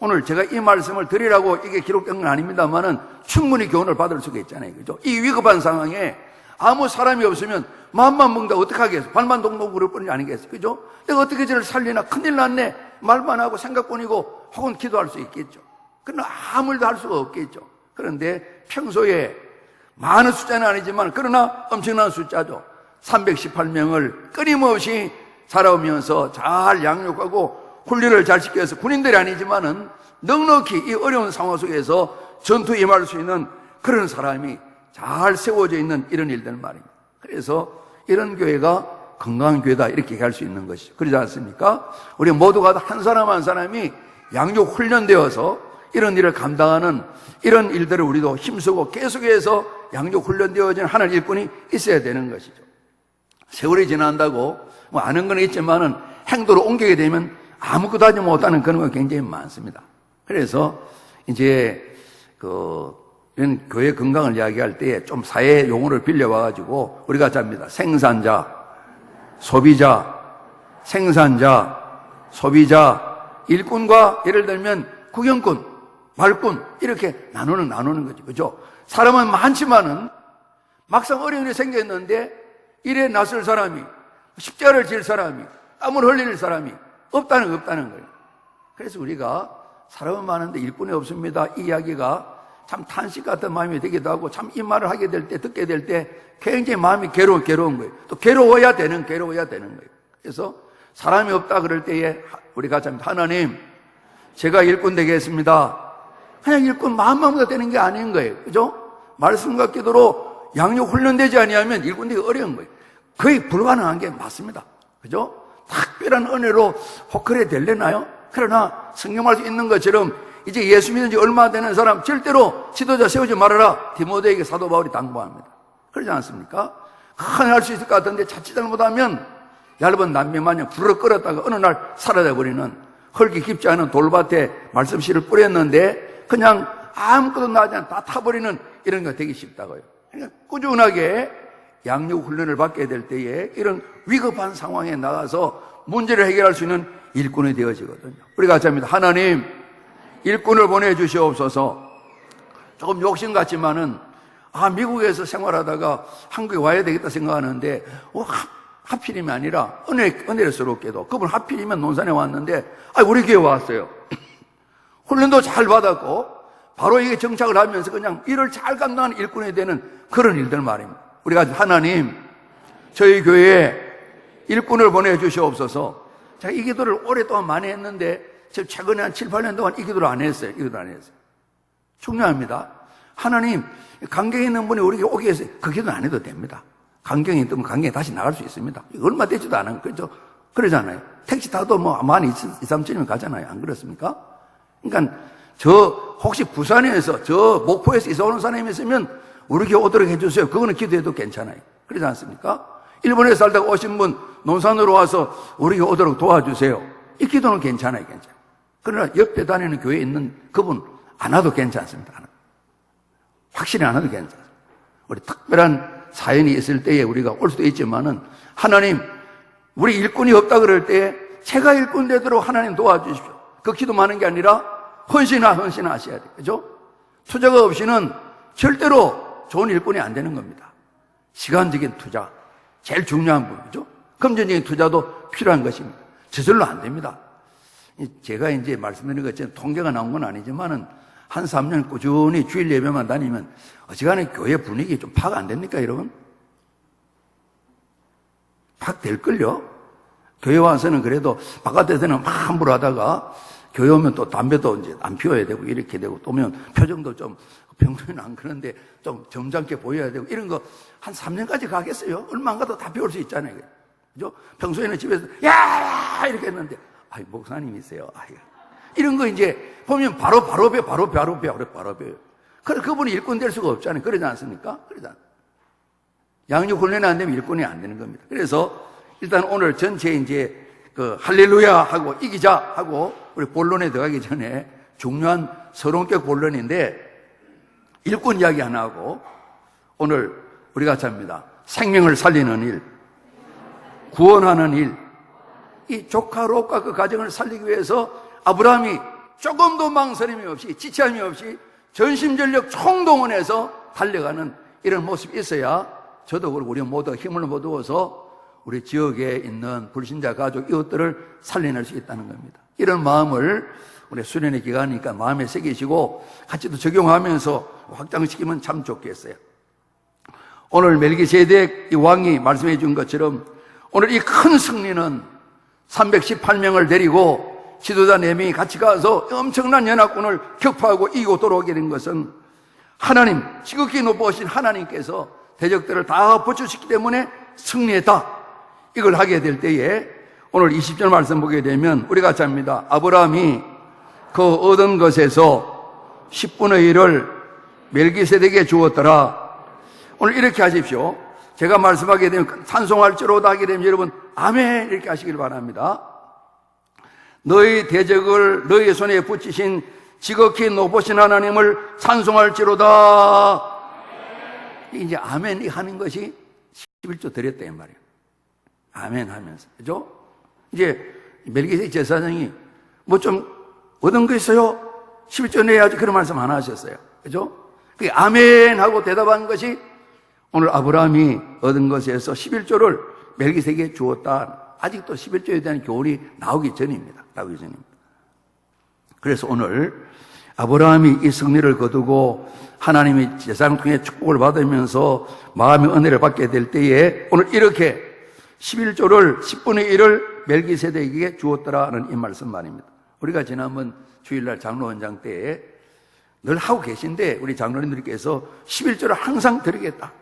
오늘 제가 이 말씀을 드리라고 이게 기록된 건 아닙니다만은 충분히 교훈을 받을 수가 있잖아요. 그죠? 이 위급한 상황에 아무 사람이 없으면 마음만 먹는다 어떡하겠어? 발만 동동 구를 뿐이 아니겠어? 그죠? 내가 어떻게 저를 살리나? 큰일 났네. 말만 하고 생각뿐이고 혹은 기도할 수 있겠죠. 그러나 아무 일도 할 수가 없겠죠. 그런데 평소에 많은 숫자는 아니지만 그러나 엄청난 숫자죠. 318명을 끊임없이 살아오면서 잘 양육하고 훈련을 잘 시켜서 군인들이 아니지만은 넉넉히 이 어려운 상황 속에서 전투에 임할 수 있는 그런 사람이 잘 세워져 있는 이런 일들 말입니다. 그래서 이런 교회가 건강한 교회다 이렇게 얘기할 수 있는 것이죠. 그러지 않습니까? 우리 모두가 한 사람 한 사람이 양육 훈련되어서 이런 일을 감당하는 이런 일들을 우리도 힘쓰고 계속해서 양육 훈련되어진 하나님 일꾼이 있어야 되는 것이죠. 세월이 지난다고 뭐 아는 건 있지만은 행동으로 옮기게 되면 아무것도 하지 못하는 그런 거 굉장히 많습니다. 그래서 이제 이런 교회 건강을 이야기할 때 좀 사회 용어를 빌려와가지고 우리가 잡니다. 생산자, 소비자, 생산자, 소비자, 일꾼과 예를 들면 구경꾼, 말꾼 이렇게 나누는 거죠. 그죠? 사람은 많지만은 막상 어려운 일이 생겼는데 일에 나설 사람이 십자가를 질 사람이 땀을 흘릴 사람이 없다는 거예요. 그래서 우리가 사람은 많은데 일꾼이 없습니다. 이 이야기가 참 탄식 같은 마음이 되기도 하고 참 이 말을 하게 될 때 듣게 될 때 굉장히 마음이 괴로운 거예요. 또 괴로워야 되는 거예요. 그래서 사람이 없다 그럴 때에 우리가 참 하나님 제가 일꾼 되겠습니다. 그냥 일꾼 마음만 되는 게 아닌 거예요. 그죠? 말씀과 기도로 양육 훈련되지 아니하면 일꾼 되기 어려운 거예요. 거의 불가능한 게 맞습니다. 그죠? 특별한 은혜로 호크레 될래나요? 그러나 성경 말씀 있는 것처럼 이제 예수 믿은 지 얼마 되는 사람 절대로 지도자 세우지 말아라. 디모데에게 사도 바울이 당부합니다. 그러지 않습니까? 하나 할 수 있을 것 같은데 자칫 잘못하면 얇은 남매 마냥 불을 끌었다가 어느 날 사라져버리는 흙이 깊지 않은 돌밭에 말씀 씨를 뿌렸는데 그냥 아무것도 나지 않아 다 타버리는 이런 거 되기 쉽다고요. 그러니까 꾸준하게 양육 훈련을 받게 될 때에 이런 위급한 상황에 나가서 문제를 해결할 수 있는 일꾼이 되어지거든요. 우리가 같이 합니다. 하나님, 일꾼을 보내주시옵소서. 조금 욕심 같지만은, 미국에서 생활하다가 한국에 와야 되겠다 생각하는데, 하필이면 아니라, 은혜스럽게도, 그분 하필이면 논산에 왔는데, 우리 교회 왔어요. 훈련도 잘 받았고, 바로 이게 정착을 하면서 그냥 일을 잘 감당하는 일꾼이 되는 그런 일들 말입니다. 우리가 하나님, 저희 교회에 일꾼을 보내주시옵소서. 제가 이 기도를 오랫동안 많이 했는데, 지금 최근에 한 7, 8년 동안 이 기도를 안 했어요. 이 기도를 안 했어요. 중요합니다. 하나님, 강경에 있는 분이 우리에게 오게 해서 그 기도는 안 해도 됩니다. 강경이 있으면 강경에 다시 나갈 수 있습니다. 얼마 되지도 않아요. 그렇죠? 그러잖아요. 택시 타도 만 2, 3천이면 가잖아요. 안 그렇습니까? 그러니까 혹시 부산에서 목포에서 이사 오는 사람이 있으면 우리 교회 오도록 해주세요. 그거는 기도해도 괜찮아요. 그러지 않습니까? 일본에 살다가 오신 분 논산으로 와서 우리 교회 오도록 도와주세요. 이 기도는 괜찮아요. 그러나 옆에 다니는 교회에 있는 그분 안 와도 괜찮습니다. 확실히 안 와도 괜찮습니다. 우리 특별한 사연이 있을 때에 우리가 올 수도 있지만은 하나님, 우리 일꾼이 없다 그럴 때 제가 일꾼 되도록 하나님 도와주십시오. 그 기도만한 게 아니라 헌신하셔야 돼요. 그죠? 투자가 없이는 절대로 좋은 일꾼이 안 되는 겁니다. 시간적인 투자, 제일 중요한 부분이죠. 금전적인 투자도 필요한 것입니다. 저절로 안 됩니다. 제가 이제 말씀드린 것처럼 통계가 나온 건 아니지만은 한 3년 꾸준히 주일 예배만 다니면 어지간해 교회 분위기 좀 파악 안 됩니까, 여러분? 파악 될걸요? 교회 와서는 그래도 바깥에서는 막 함부로 하다가 교회 오면 또 담배도 이제 안 피워야 되고 이렇게 되고 또 오면 표정도 좀 평소에는 안 그런데 좀 점잖게 보여야 되고 이런 거 한 3년까지 가겠어요? 얼마 안 가도 다 배울 수 있잖아요. 그죠? 평소에는 집에서 야! 이렇게 했는데 목사님이세요. 이런 거 이제 보면 바로 배워요. 그래, 그분이 일꾼 될 수가 없잖아요. 그러지 않습니까? 그러잖아요. 양육 훈련이 안 되면 일꾼이 안 되는 겁니다. 그래서 일단 오늘 전체 이제 할렐루야 하고 이기자 하고 우리 본론에 들어가기 전에 중요한 서론격 본론인데 일꾼 이야기 하나 하고 오늘 우리가 같이 합니다. 생명을 살리는 일, 구원하는 일, 이 조카 롯과 그 가정을 살리기 위해서 아브라함이 조금도 망설임이 없이 지체함이 없이 전심전력 총동원해서 달려가는 이런 모습이 있어야 저도 그렇고 우리 모두 힘을 모두어서 우리 지역에 있는 불신자 가족 이웃들을 살려낼 수 있다는 겁니다. 이런 마음을 우리 수련의 기간이니까 마음에 새기시고 같이 또 적용하면서 확장시키면 참 좋겠어요. 오늘 멜기세덱 이 왕이 말씀해 준 것처럼 오늘 이 큰 승리는 318명을 데리고 지도자 4명이 같이 가서 엄청난 연합군을 격파하고 이기고 돌아오게 된 것은 하나님, 지극히 높으신 하나님께서 대적들을 다 보초시키기 때문에 승리했다. 이걸 하게 될 때에 오늘 20절 말씀 보게 되면 우리가 같이 합니다. 아브라함이 그 얻은 것에서 10분의 1을 멜기세덱에게 주었더라. 오늘 이렇게 하십시오. 제가 말씀하게 되면 찬송할지로다 하게 되면 여러분 아멘 이렇게 하시길 바랍니다. 너희 대적을 너희 손에 붙이신 지극히 높으신 하나님을 찬송할지로다. 이제 아멘 하는 것이 11조 드렸다 이 말이에요. 아멘 하면서 그죠? 이제 멜기세덱 제사장이 뭐 좀 얻은 거 있어요? 11조 내야지 그런 말씀 안 하셨어요. 그죠? 그 아멘 하고 대답한 것이 오늘 아브라함이 얻은 것에서 11조를 멜기세덱에게 주었다. 아직도 11조에 대한 교훈이 나오기 전입니다. 그래서 오늘 아브라함이 이 승리를 거두고 하나님이 제사장 통해 축복을 받으면서 마음의 은혜를 받게 될 때에 오늘 이렇게 11조를 10분의 1을 멜기세덱에게 주었더라는 이 말씀 말입니다. 우리가 지난번 주일날 장로원장 때에 늘 하고 계신데 우리 장로님들께서 11조를 항상 드리겠다.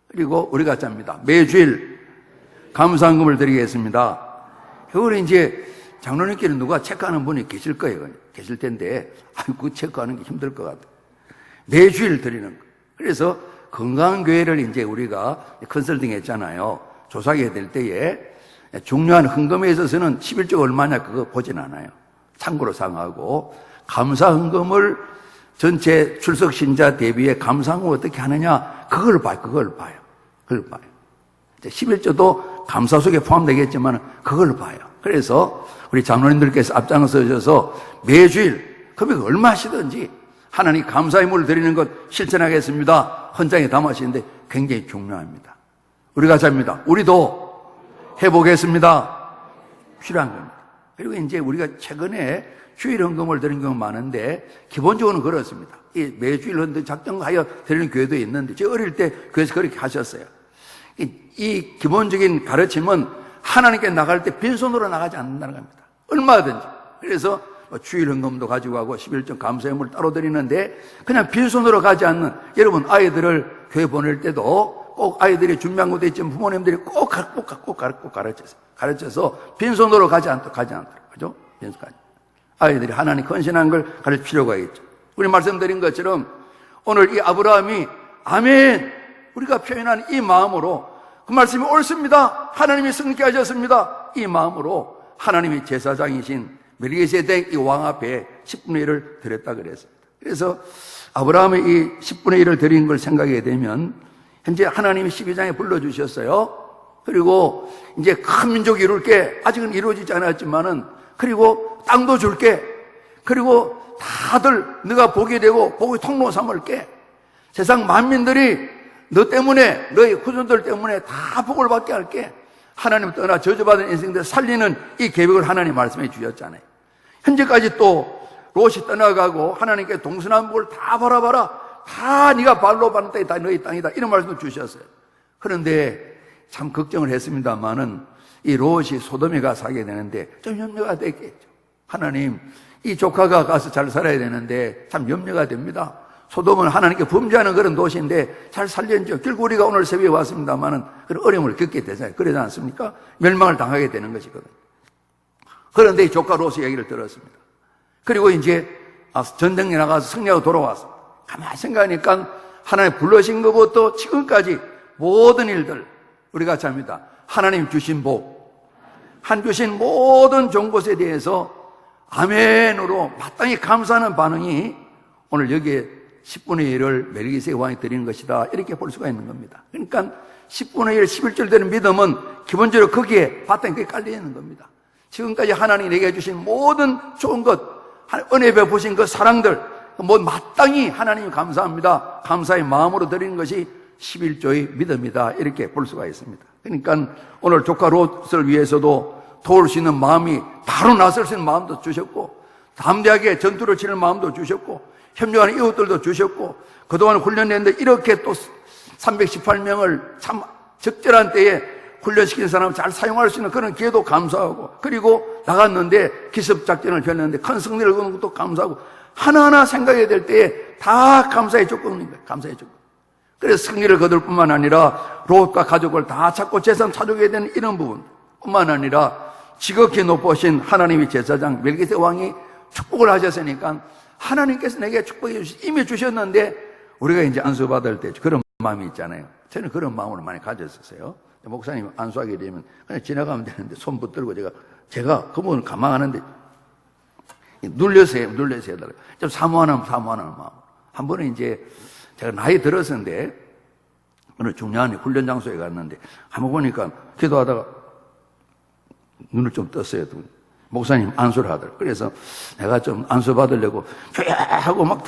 그리고 우리가 같이 합니다. 매주일 감사헌금을 드리겠습니다. 그걸 이제 장로님께는 누가 체크하는 분이 계실 거예요. 계실 텐데 그 체크하는 게 힘들 것 같아요. 매주일 드리는 거. 그래서 건강한 교회를 이제 우리가 컨설팅 했잖아요. 조사하게 될 때에 중요한 헌금에 있어서는 11조가 얼마냐 그거 보진 않아요. 참고로 사용하고 감사헌금을 전체 출석 신자 대비에 감사헌금을 어떻게 하느냐 그걸 봐요. 11조도 감사 속에 포함되겠지만 그걸 봐요. 그래서 우리 장로님들께서 앞장서셔서 매주일 금액 얼마 하시든지 하나님 감사의 물을 드리는 것 실천하겠습니다. 헌장에 담으시는데 굉장히 중요합니다. 우리가 잡니다. 우리도 해보겠습니다. 필요한 겁니다. 그리고 이제 우리가 최근에 주일 헌금을 드리는 경우가 많은데 기본적으로는 그렇습니다. 이 매주일 헌금 작정하여 드리는 교회도 있는데 제가 어릴 때 교회에서 그렇게 하셨어요. 이 기본적인 가르침은 하나님께 나갈 때 빈손으로 나가지 않는다는 겁니다. 얼마든지. 그래서 주일 헌금도 가지고 가고 11조 감사의 따로 드리는데 그냥 빈손으로 가지 않는, 여러분 아이들을 교회 보낼 때도 꼭 아이들이 준비한 것도 있지만 부모님들이 꼭 가르쳐서 빈손으로 가지 않도록. 그죠? 빈손까지. 아이들이 하나님 헌신한 걸 가르칠 필요가 있죠. 우리 말씀드린 것처럼 오늘 이 아브라함이 아멘, 우리가 표현한 이 마음으로 그 말씀이 옳습니다. 하나님이 승리케 하셨습니다. 이 마음으로 하나님이 제사장이신 멜기세덱 이 왕 앞에 10분의 1을 드렸다 그랬습니다. 그래서 아브라함의 이 10분의 1을 드린 걸 생각하게 되면 현재 하나님이 12장에 불러주셨어요. 그리고 이제 큰 민족이 이룰게, 아직은 이루어지지 않았지만은, 그리고 땅도 줄게, 그리고 다들 네가 복이 되고 복의 통로 삼을게, 세상 만민들이 너 때문에, 너희 후손들 때문에 다 복을 받게 할게. 하나님 떠나 저주받은 인생들 살리는 이 계획을 하나님 말씀해 주셨잖아요. 현재까지 또 롯이 떠나가고 하나님께 동서남북을 다 바라봐라, 다 네가 발로 밟는 땅이 다 너희 땅이다, 이런 말씀을 주셨어요. 그런데 참 걱정을 했습니다만은 이 롯이 소돔에 가서 살게 되는데 좀 염려가 됐겠죠. 하나님, 이 조카가 가서 잘 살아야 되는데 참 염려가 됩니다. 소돔은 하나님께 범죄하는 그런 도시인데 잘 살렸죠. 결국 우리가 오늘 새벽에 왔습니다만은 그런 어려움을 겪게 되잖아요. 그러지 않습니까? 멸망을 당하게 되는 것이거든요. 그런데 이 조카 롯의 얘기를 들었습니다. 그리고 이제 전쟁에 나가서 승리하고 돌아왔습니다. 가만히 생각하니까 하나님 불러신 것부터 지금까지 모든 일들, 우리가 잡니다. 하나님 주신 복, 한 주신 모든 좋은 것에 대해서 아멘으로 마땅히 감사하는 반응이 오늘 여기에 10분의 1을 멜기세덱 왕이 드리는 것이다, 이렇게 볼 수가 있는 겁니다. 그러니까 10분의 1, 11절 되는 믿음은 기본적으로 거기에 바탕에 그게 깔려 있는 겁니다. 지금까지 하나님이 내게 주신 모든 좋은 것, 은혜 베푸신 그 사랑들, 마땅히 하나님 감사합니다, 감사의 마음으로 드리는 것이 11조의 믿음이다, 이렇게 볼 수가 있습니다. 그러니까 오늘 조카 롯을 위해서도 도울 수 있는 마음이, 바로 나설 수 있는 마음도 주셨고, 담대하게 전투를 치는 마음도 주셨고, 협력하는 이웃들도 주셨고, 그동안 훈련했는데 이렇게 또 318명을 참 적절한 때에 훈련시킨 사람을 잘 사용할 수 있는 그런 기회도 감사하고, 그리고 나갔는데 기습작전을 펼쳤는데 큰 승리를 거둔 것도 감사하고, 하나하나 생각해야 될 때에 다 감사의 조건입니다. 감사의 조건. 그래서 승리를 거둘 뿐만 아니라 롯과 가족을 다 찾고 재산 찾아오게 되는 이런 부분 뿐만 아니라 지극히 높으신 하나님의 제사장 멜기세덱 왕이 축복을 하셨으니까 하나님께서 내게 축복해 이미 주셨는데 우리가 이제 안수받을 때 그런 마음이 있잖아요. 저는 그런 마음을 많이 가졌었어요. 목사님 안수하게 되면 그냥 지나가면 되는데 손 붙들고 제가 그분을 감망하는데 눌려서 해달라고. 좀 사모하는 마음. 한 번은 이제 제가 나이 들었었는데 어느 중요한 훈련 장소에 갔는데 한번 보니까 기도하다가 눈을 좀 떴어요. 목사님 안수를 하더라고요. 그래서 내가 좀 안수 받으려고 하고 막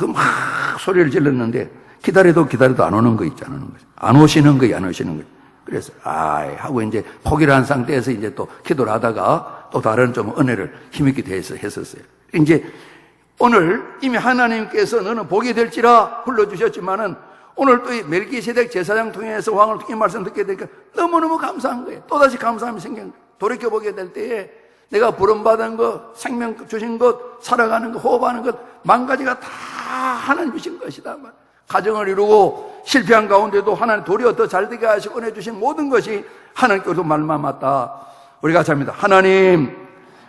소리를 질렀는데 기다려도 안 오는 거 있잖아요. 안 오시는 거예요. 그래서 하고 이제 포기를 한 상태에서 이제 또 기도를 하다가 또 다른 좀 은혜를 힘있게 했었어요. 이제 오늘 이미 하나님께서 너는 복이 될지라 불러주셨지만은 오늘 또 이 멜기세덱 제사장 통해서 왕을 통해 말씀 듣게 되니까 너무너무 감사한 거예요. 또다시 감사함이 생긴 거예요. 돌이켜보게 될 때에 내가 부름받은 것, 생명 주신 것, 살아가는 것, 호흡하는 것, 만 가지가 다 하나님 주신 것이다. 가정을 이루고 실패한 가운데도 하나님 도리어 더 잘되게 하시고 은혜 주신 모든 것이 하나님께서 말만 맞다. 우리가 잡니다. 하나님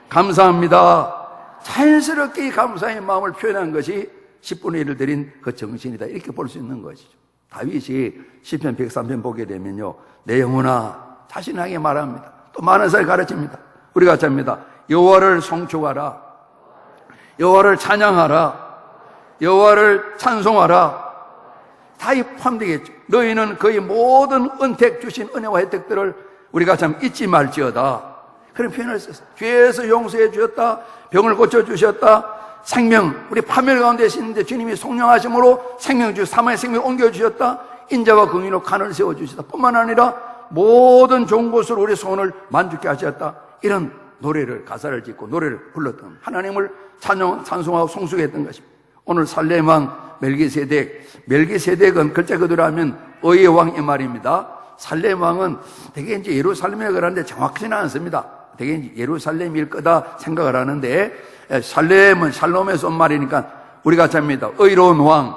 감사합니다. 자연스럽게 이 감사의 마음을 표현한 것이 10분의 1을 드린 그 정신이다, 이렇게 볼 수 있는 것이죠. 다윗이 시편 103편 보게 되면요, 내 영혼아 자신하게 말합니다. 또 많은 사람이 가르칩니다. 우리가 잡니다. 여호와를 송축하라, 여호와를 찬양하라, 여호와를 찬송하라. 다 포함되겠죠. 너희는 그의 모든 은택 주신 은혜와 혜택들을 우리가 참 잊지 말지어다. 그런 표현을 썼어요. 죄에서 용서해 주셨다. 병을 고쳐주셨다. 생명, 우리 파멸 가운데 계시는데 주님이 성령하심으로 생명 주 사망의 생명 옮겨주셨다. 인자와 긍휼로 간을 세워주셨다. 뿐만 아니라 모든 좋은 곳으로 우리 소원을 만족케 하셨다. 이런 노래를, 가사를 짓고 노래를 불렀던 하나님을 찬송하고 송축했던 것입니다. 오늘 살렘 왕 멜기세덱은 글자 그대로 하면 의의 왕 이 말입니다. 살렘 왕은 되게 이제 예루살렘에 그러는데 정확하지는 않습니다. 되게 이제 예루살렘일 거다 생각을 하는데, 살렘은 샬롬에서 온 말이니까 우리가 잡니다. 의로운 왕,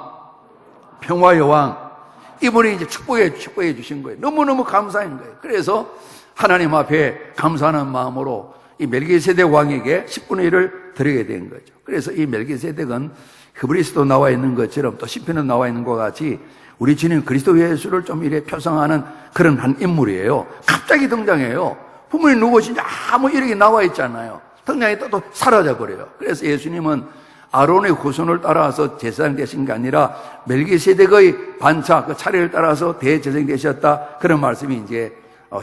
평화의 왕, 이분이 이제 축복해 주신 거예요. 너무너무 감사한 거예요. 그래서 하나님 앞에 감사하는 마음으로 이 멜기세덱 왕에게 10분의 1을 드리게 된 거죠. 그래서 이 멜기세덱은 히브리서도 나와 있는 것처럼 또 시편에 나와 있는 것과 같이 우리 주님 그리스도 예수를 좀 이래 표상하는 그런 한 인물이에요. 갑자기 등장해요. 부모님 누구신지 아무 이력이 나와 있잖아요. 등장했다 또 사라져버려요. 그래서 예수님은 아론의 후손을 따라서 제사장 되신 게 아니라 멜기세덱의 반차, 그 차례를 따라서 대제사장 되셨다. 그런 말씀이 이제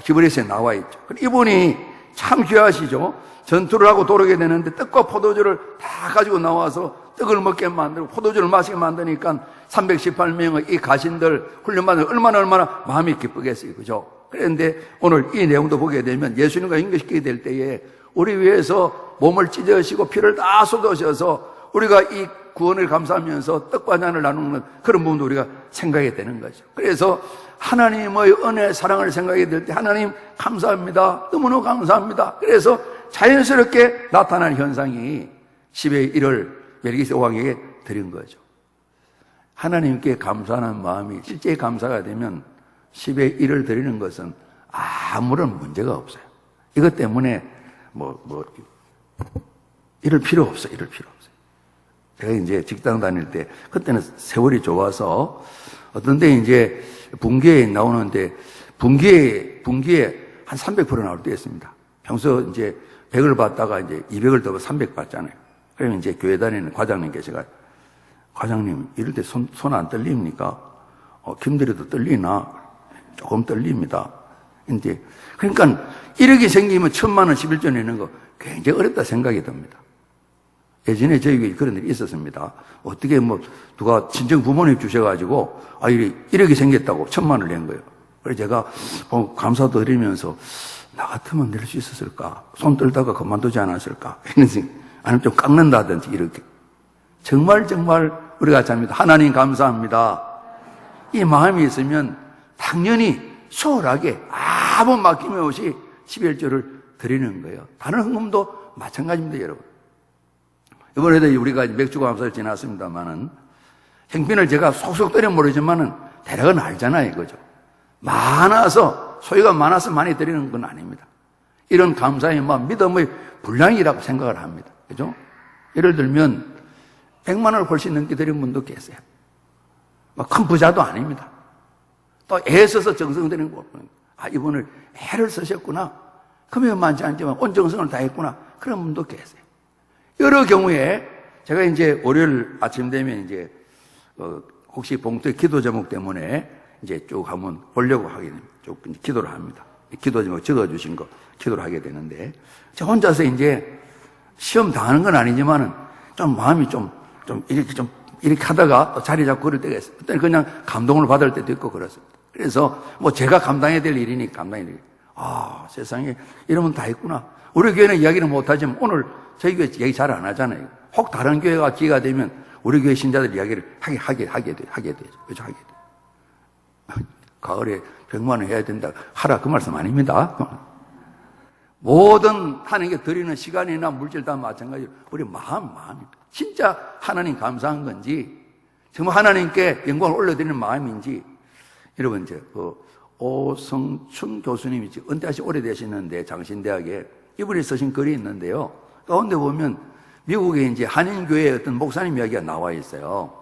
히브리서에 나와 있죠. 이분이 참 귀하시죠. 전투를 하고 돌아오게 되는데 떡과 포도주를 다 가지고 나와서 떡을 먹게 만들고 포도주를 마시게 만드니까 318명의 이 가신들 훈련받은 얼마나 마음이 기쁘겠어요. 그죠? 그런데 오늘 이 내용도 보게 되면 예수님과 연결시키게 될 때에 우리 위해서 몸을 찢으시고 피를 다 쏟으셔서 우리가 이 구원을 감사하면서 떡과 잔을 나누는 그런 부분도 우리가 생각하게 되는 거죠. 그래서 하나님의 은혜, 사랑을 생각하게 될 때 하나님 감사합니다. 너무너무 감사합니다. 그래서 자연스럽게 나타난 현상이 10의 1을 멜기세덱 왕에게 드린 거죠. 하나님께 감사하는 마음이 실제 감사가 되면 10의 1을 드리는 것은 아무런 문제가 없어요. 이것 때문에 이럴 필요 없어요. 제가 이제 직장 다닐 때 그때는 세월이 좋아서 어떤 데 이제 분기에 나오는데 분기에 한 300% 나올 때 있습니다. 평소 이제 100을 받다가 이제 200을 더 300 받잖아요. 그러면 이제 교회 다니는 과장님 계셔가 과장님 이럴 때 손 안 떨립니까? 김대리도 떨리나? 조금 떨립니다. 이제 그러니까 1억이 생기면 1,000만 원 11조 내는 거 굉장히 어렵다 생각이 듭니다. 예전에 저희 그런 일이 있었습니다. 어떻게 누가 친정 부모님 주셔가지고 1억이 생겼다고 1,000만 원을 낸 거예요. 그래서 제가 감사도 드리면서 나 같으면 낼 수 있었을까? 손 떨다가 그만두지 않았을까? 이런 생각. 아니면 좀 깎는다든지 이렇게. 정말 우리가 잡니다. 하나님 감사합니다. 이 마음이 있으면 당연히 수월하게 아무 막힘 없이 11조를 드리는 거예요. 다른 헌금도 마찬가지입니다, 여러분. 이번에도 우리가 맥주 감사를 지났습니다만은 행편을 제가 속속 때려 모르지만은 대략은 알잖아요, 그죠? 소유가 많아서 많이 드리는 건 아닙니다. 이런 감사의 마음, 믿음의 분량이라고 생각을 합니다. 그죠? 예를 들면 100만 원을 훨씬 넘게 드린 분도 계세요. 큰 부자도 아닙니다. 또 애써서 정성 드리는 거. 이분을 애를 쓰셨구나. 금액은 많지 않지만 온 정성을 다했구나. 그런 분도 계세요. 여러 경우에 제가 이제 월요일 아침 되면 이제 혹시 봉투의 기도 제목 때문에 이제 쭉 한번 보려고 하게 됩니다. 쭉 기도를 합니다. 기도 제목 적어주신 거 기도를 하게 되는데, 저 혼자서 이제 시험 당하는 건 아니지만은 좀 마음이 이렇게 하다가 또 자리 잡고 그럴 때가 있어요. 그때는 그냥 감동을 받을 때도 있고 그렇습니다. 그래서 제가 감당해야 될 일이니까 세상에 이러면 다 했구나. 우리 교회는 이야기는 못하지만 오늘 저희 교회 이야기 잘 안 하잖아요. 혹 다른 교회가 기회가 되면 우리 교회 신자들 이야기를 하게 되죠. 그죠? 하게 돼요. 가을에 100만 원 해야 된다. 하라 그 말씀 아닙니다. 모든 하나님께 드리는 시간이나 물질 다 마찬가지로 우리 마음이 진짜 하나님 감사한 건지 정말 하나님께 영광을 올려드리는 마음인지. 여러분 이제 오성춘 교수님이 은퇴하시 오래되시는데 장신대학에 이분이 쓰신 글이 있는데요. 가운데 보면 미국에 이제 한인교회 어떤 목사님 이야기가 나와 있어요.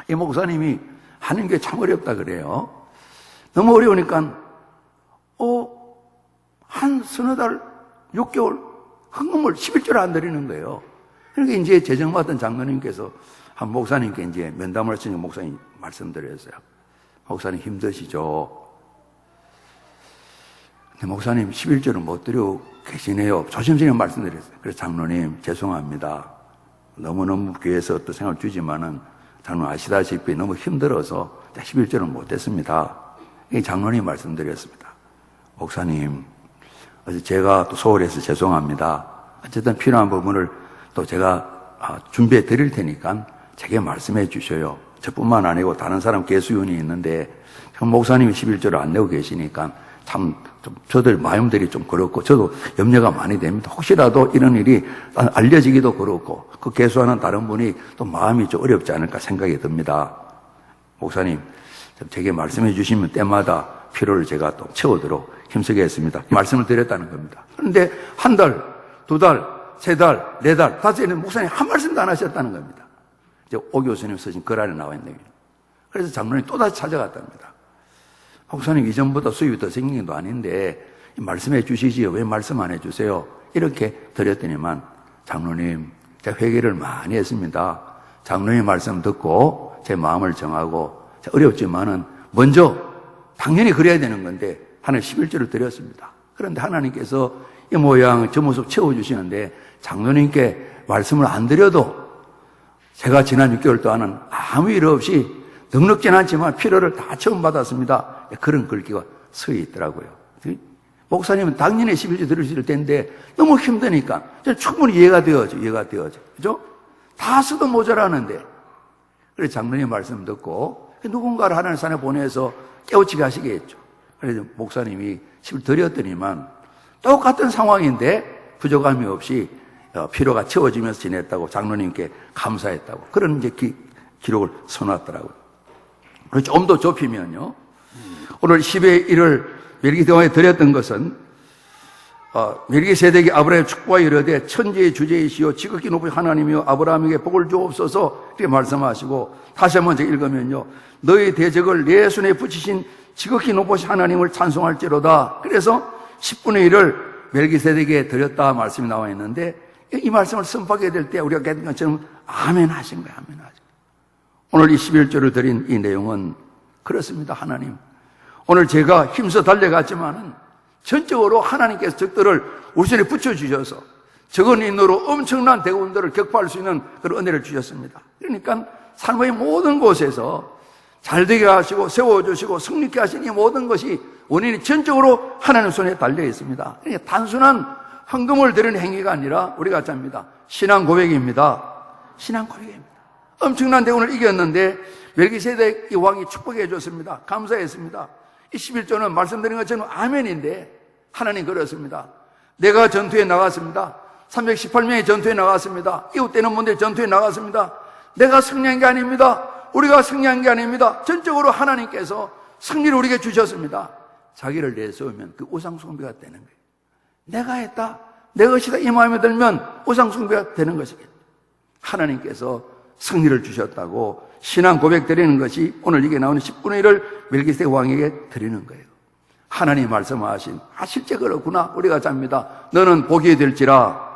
이 목사님이 한인교회 참 어렵다 그래요. 너무 어려우니까 한 서너 달 6개월 헌금을 11조를 안 드리는 거예요. 그러니까 이제 재정 맡은 장로님께서 한 목사님께 이제 면담을 하시는 목사님 말씀드렸어요. 목사님 힘드시죠? 목사님 11조를 못 드리고 계시네요. 조심스레 말씀드렸어요. 그래서 장로님 죄송합니다. 너무너무 교회에서 어떤 생각을 주지만은 장로님 아시다시피 너무 힘들어서 11조를 못했습니다. 이 장로님 말씀드렸습니다. 목사님, 어제 제가 또 소홀해서 죄송합니다. 어쨌든 필요한 부분을 또 제가 준비해 드릴 테니까 제게 말씀해 주셔요. 저뿐만 아니고 다른 사람 개수윤이 있는데 목사님이 11조를 안 내고 계시니까 참 좀 저들 마음들이 좀 그렇고 저도 염려가 많이 됩니다. 혹시라도 이런 일이 알려지기도 그렇고 그 개수하는 다른 분이 또 마음이 좀 어렵지 않을까 생각이 듭니다. 목사님, 제게 말씀해 주시면 때마다 필요를 제가 또 채우도록 힘쓰겠습니다. 말씀을 드렸다는 겁니다. 그런데 한 달, 두 달, 세 달, 네 달, 다섯에는 목사님 한 말씀도 안 하셨다는 겁니다. 이제 오 교수님 쓰신 글 안에 나와 있는 거예요. 그래서 장로님 또다시 찾아갔답니다. 목사님 이전보다 수입이 더 생긴 것도 아닌데 말씀해 주시지요. 왜 말씀 안 해주세요? 이렇게 드렸더니만 장로님 제가 회개를 많이 했습니다. 장로님 말씀 듣고 제 마음을 정하고 어렵지만은 먼저 당연히 그래야 되는 건데 하나님 11조를 드렸습니다. 그런데 하나님께서 이 모양 저 모습 채워주시는데 장로님께 말씀을 안 드려도 제가 지난 6개월 동안은 아무 일 없이 넉넉진 않지만 필요를 다 체험받았습니다. 그런 글귀가 서 있더라고요. 목사님은 당연히 11조 들으실 텐데 너무 힘드니까 충분히 이해가 되어져. 그죠? 다 써도 모자라는데. 그래서 장로님 말씀 듣고 누군가를 하나님 산에 보내서 깨우치게 하시겠죠. 그래서 목사님이 11조 드렸더니만 똑같은 상황인데 부족함이 없이 필요가 채워지면서 지냈다고 장로님께 감사했다고 그런 이제 기록을 써놨더라고요. 그리고 좀 더 좁히면요. 오늘 10의 1을 멜기세덱에 드렸던 것은 멜기세덱이 아브라함의 축복과 이르되 천지의 주제이시오 지극히 높은 하나님이여 아브라함에게 복을 주옵소서 이렇게 말씀하시고 다시 한번 제가 읽으면요. 너희 대적을 내 손에 붙이신 지극히 높으신 하나님을 찬송할지로다. 그래서 10분의 1을 멜기세덱에 드렸다 말씀이 나와 있는데 이 말씀을 선포하게 될 때 우리가 깨닫는 것처럼 아멘 하신 거예요. 아멘 하신 거예요. 오늘 이 11조를 드린 이 내용은 그렇습니다. 하나님 오늘 제가 힘써 달려갔지만은 전적으로 하나님께서 적들을 우리 손에 붙여주셔서 적은 인으로 엄청난 대군들을 격파할 수 있는 그런 은혜를 주셨습니다. 그러니까 삶의 모든 곳에서 잘되게 하시고 세워주시고 승리케 하신 이 모든 것이 원인이 전적으로 하나님 손에 달려 있습니다. 그러니까 단순한 헌금을 드리는 행위가 아니라 우리가 잡니다. 신앙 고백입니다. 신앙 고백입니다. 엄청난 대군을 이겼는데 멜기세덱 이 왕이 축복해 줬습니다. 감사했습니다. 이 11조는 말씀드린 것처럼 아멘인데 하나님 그렇습니다. 내가 전투에 나갔습니다. 318명이 전투에 나갔습니다. 이웃되는 분들이 전투에 나갔습니다. 내가 승리한 게 아닙니다. 우리가 승리한 게 아닙니다. 전적으로 하나님께서 승리를 우리에게 주셨습니다. 자기를 내세우면 그 우상숭배가 되는 거예요. 내가 했다, 내 것이다 이 마음에 들면 우상숭배가 되는 것이겠죠. 하나님께서 승리를 주셨다고 신앙 고백 드리는 것이 오늘 이게 나오는 10분의 1을 멜기세덱 왕에게 드리는 거예요. 하나님 말씀하신 실제 그렇구나. 우리가 잡니다. 너는 복이 될지라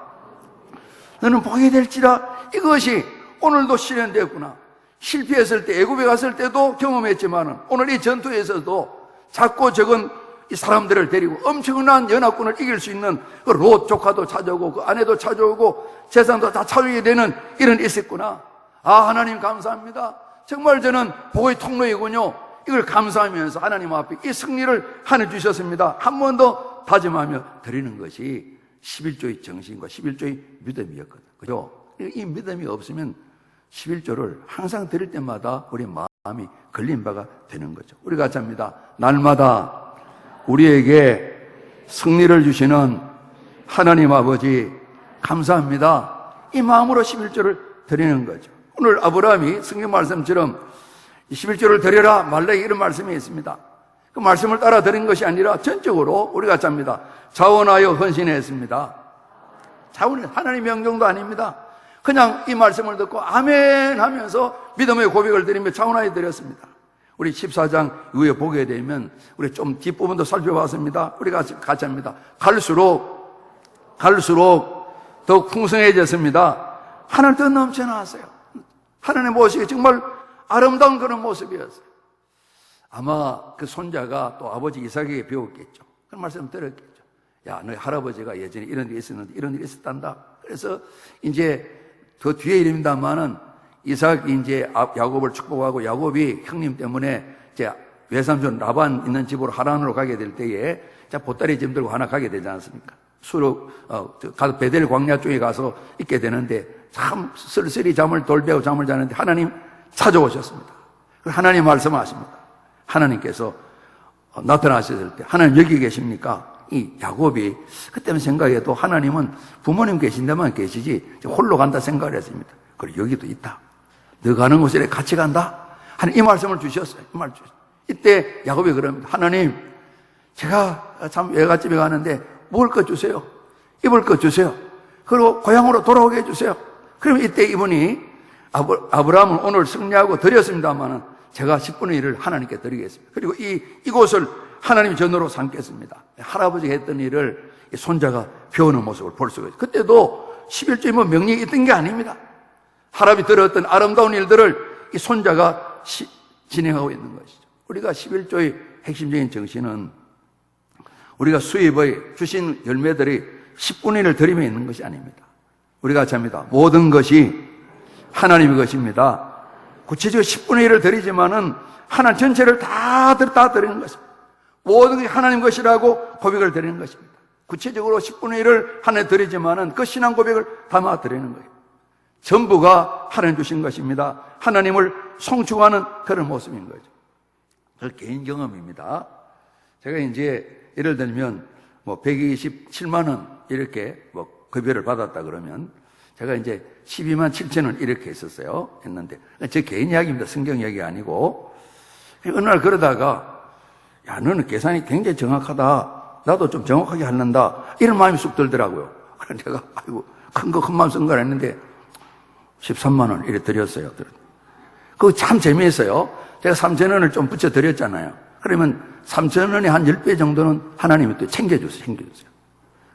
이것이 오늘도 실현되었구나. 실패했을 때 애굽에 갔을 때도 경험했지만 오늘 이 전투에서도 작고 적은 이 사람들을 데리고 엄청난 연합군을 이길 수 있는 그 롯 조카도 찾아오고 그 아내도 찾아오고 재산도 다 찾아오게 되는 이런 있었구나. 아 하나님 감사합니다. 정말 저는 복의 통로이군요. 이걸 감사하면서 하나님 앞에 이 승리를 하나 주셨습니다. 한 번 더 다짐하며 드리는 것이 11조의 정신과 11조의 믿음이었거든요. 그죠? 이 믿음이 없으면 11조를 항상 드릴 때마다 우리 마음이 걸린 바가 되는 거죠. 우리가 잡니다. 날마다 우리에게 승리를 주시는 하나님 아버지 감사합니다. 이 마음으로 11조를 드리는 거죠. 오늘 아브라함이 성경 말씀처럼 11조를 드려라 말라에게 이런 말씀이 있습니다. 그 말씀을 따라 드린 것이 아니라 전적으로 우리가 잡니다. 자원하여 헌신했습니다. 자원은 하나님의 명령도 아닙니다. 그냥 이 말씀을 듣고 아멘 하면서 믿음의 고백을 드리며 자원하여 드렸습니다. 우리 14장 이후에 보게 되면 우리 좀 뒷부분도 살펴봤습니다. 우리가 같이 합니다. 갈수록 더 풍성해졌습니다. 하늘 더 넘쳐나왔어요. 하나님의 모습이 정말 아름다운 그런 모습이었어요. 아마 그 손자가 또 아버지 이삭에게 배웠겠죠. 그런 말씀 들었겠죠. 야, 너희 할아버지가 예전에 이런 일이 있었는데 이런 일이 있었단다. 그래서 이제 더 뒤에 이릅니다만은 이삭이 이제 야곱을 축복하고 야곱이 형님 때문에 이제 외삼촌 라반 있는 집으로 하란으로 가게 될 때에 자 보따리 짐 들고 하나 가게 되지 않습니까? 수로 가서 베델 광야 쪽에 가서 있게 되는데 참 쓸쓸히 돌베고 잠을 자는데 하나님 찾아오셨습니다. 하나님 말씀하십니다. 하나님께서 나타나셨을 때 하나님 여기 계십니까? 이 야곱이 그때만 생각해도 하나님은 부모님 계신 데만 계시지 홀로 간다 생각을 했습니다. 그리고 여기도 있다. 너 가는 곳에 같이 간다. 하나님 이 말씀을 주셨어요. 이 말 주셨어요. 이때 야곱이 그럽니다. 하나님, 제가 참 외갓집에 가는데 먹을 것 주세요. 입을 것 주세요. 그리고 고향으로 돌아오게 해주세요. 그러면 이때 이분이 아브라함은 오늘 승리하고 드렸습니다만은 제가 10분의 1을 하나님께 드리겠습니다. 그리고 이곳을 하나님의 전으로 삼겠습니다. 할아버지가 했던 일을 손자가 배우는 모습을 볼 수가 있어요. 그때도 11조에 뭐 명령이 있던 게 아닙니다. 할아버지 들었던 아름다운 일들을 이 손자가 진행하고 있는 것이죠. 우리가 11조의 핵심적인 정신은 우리가 수입의 주신 열매들이 10분의 1을 드리며 있는 것이 아닙니다. 우리가 같이 합니다. 모든 것이 하나님의 것입니다. 구체적으로 10분의 1을 드리지만은 하나님 전체를 다 드리는 것입니다. 모든 것이 하나님 것이라고 고백을 드리는 것입니다. 구체적으로 10분의 1을 하나님 드리지만은 그 신앙 고백을 담아 드리는 거예요. 전부가 하나님 주신 것입니다. 하나님을 송축하는 그런 모습인 거죠. 그 개인 경험입니다. 제가 이제 예를 들면 뭐 127만 원 이렇게 뭐 급여를 받았다 그러면 제가 이제 12만 7천 원 이렇게 했었어요. 했는데 제 개인 이야기입니다. 성경 이야기 아니고 어느 날 그러다가 야 너는 계산이 굉장히 정확하다. 나도 좀 정확하게 하는다. 이런 마음이 쑥 들더라고요. 그래서 제가 아이고 큰 마음 쓴 걸 했는데 13만 원 이렇게 드렸어요. 그거 참 재미있어요. 제가 3천 원을 좀 붙여 드렸잖아요. 그러면 3천 원에 한 10배 정도는 하나님이 또 챙겨주세요.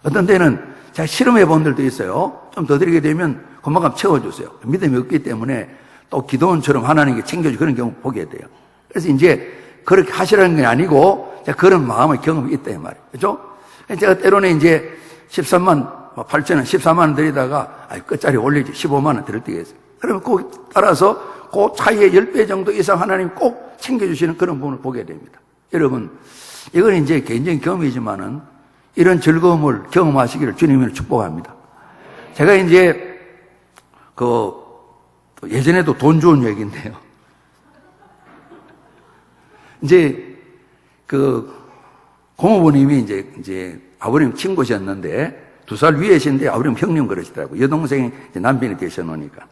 어떤 데는 제가 실험해 본 분들도 있어요. 좀 더 드리게 되면 그만큼 채워주세요. 믿음이 없기 때문에 또 기도원처럼 하나님께 챙겨주고 그런 경우 보게 돼요. 그래서 이제 그렇게 하시라는 게 아니고 제가 그런 마음의 경험이 있다 이 말이에요. 그죠? 제가 때로는 이제 13만 8천 원, 14만 원 드리다가 끝자리 올리지 15만 원 드릴 때가 있어요. 그러면 꼭 따라서 그 차이의 10배 정도 이상 하나님 꼭 챙겨주시는 그런 부분을 보게 됩니다. 여러분, 이건 이제 개인적인 경험이지만은 이런 즐거움을 경험하시기를 주님을 축복합니다. 제가 이제 예전에도 돈 좋은 얘기인데요. 이제 고모부님이 이제 아버님 친구셨는데 2살 위에신데 아버님 형님 그러시더라고요. 여동생이 이제 남편이 되셔놓으니까.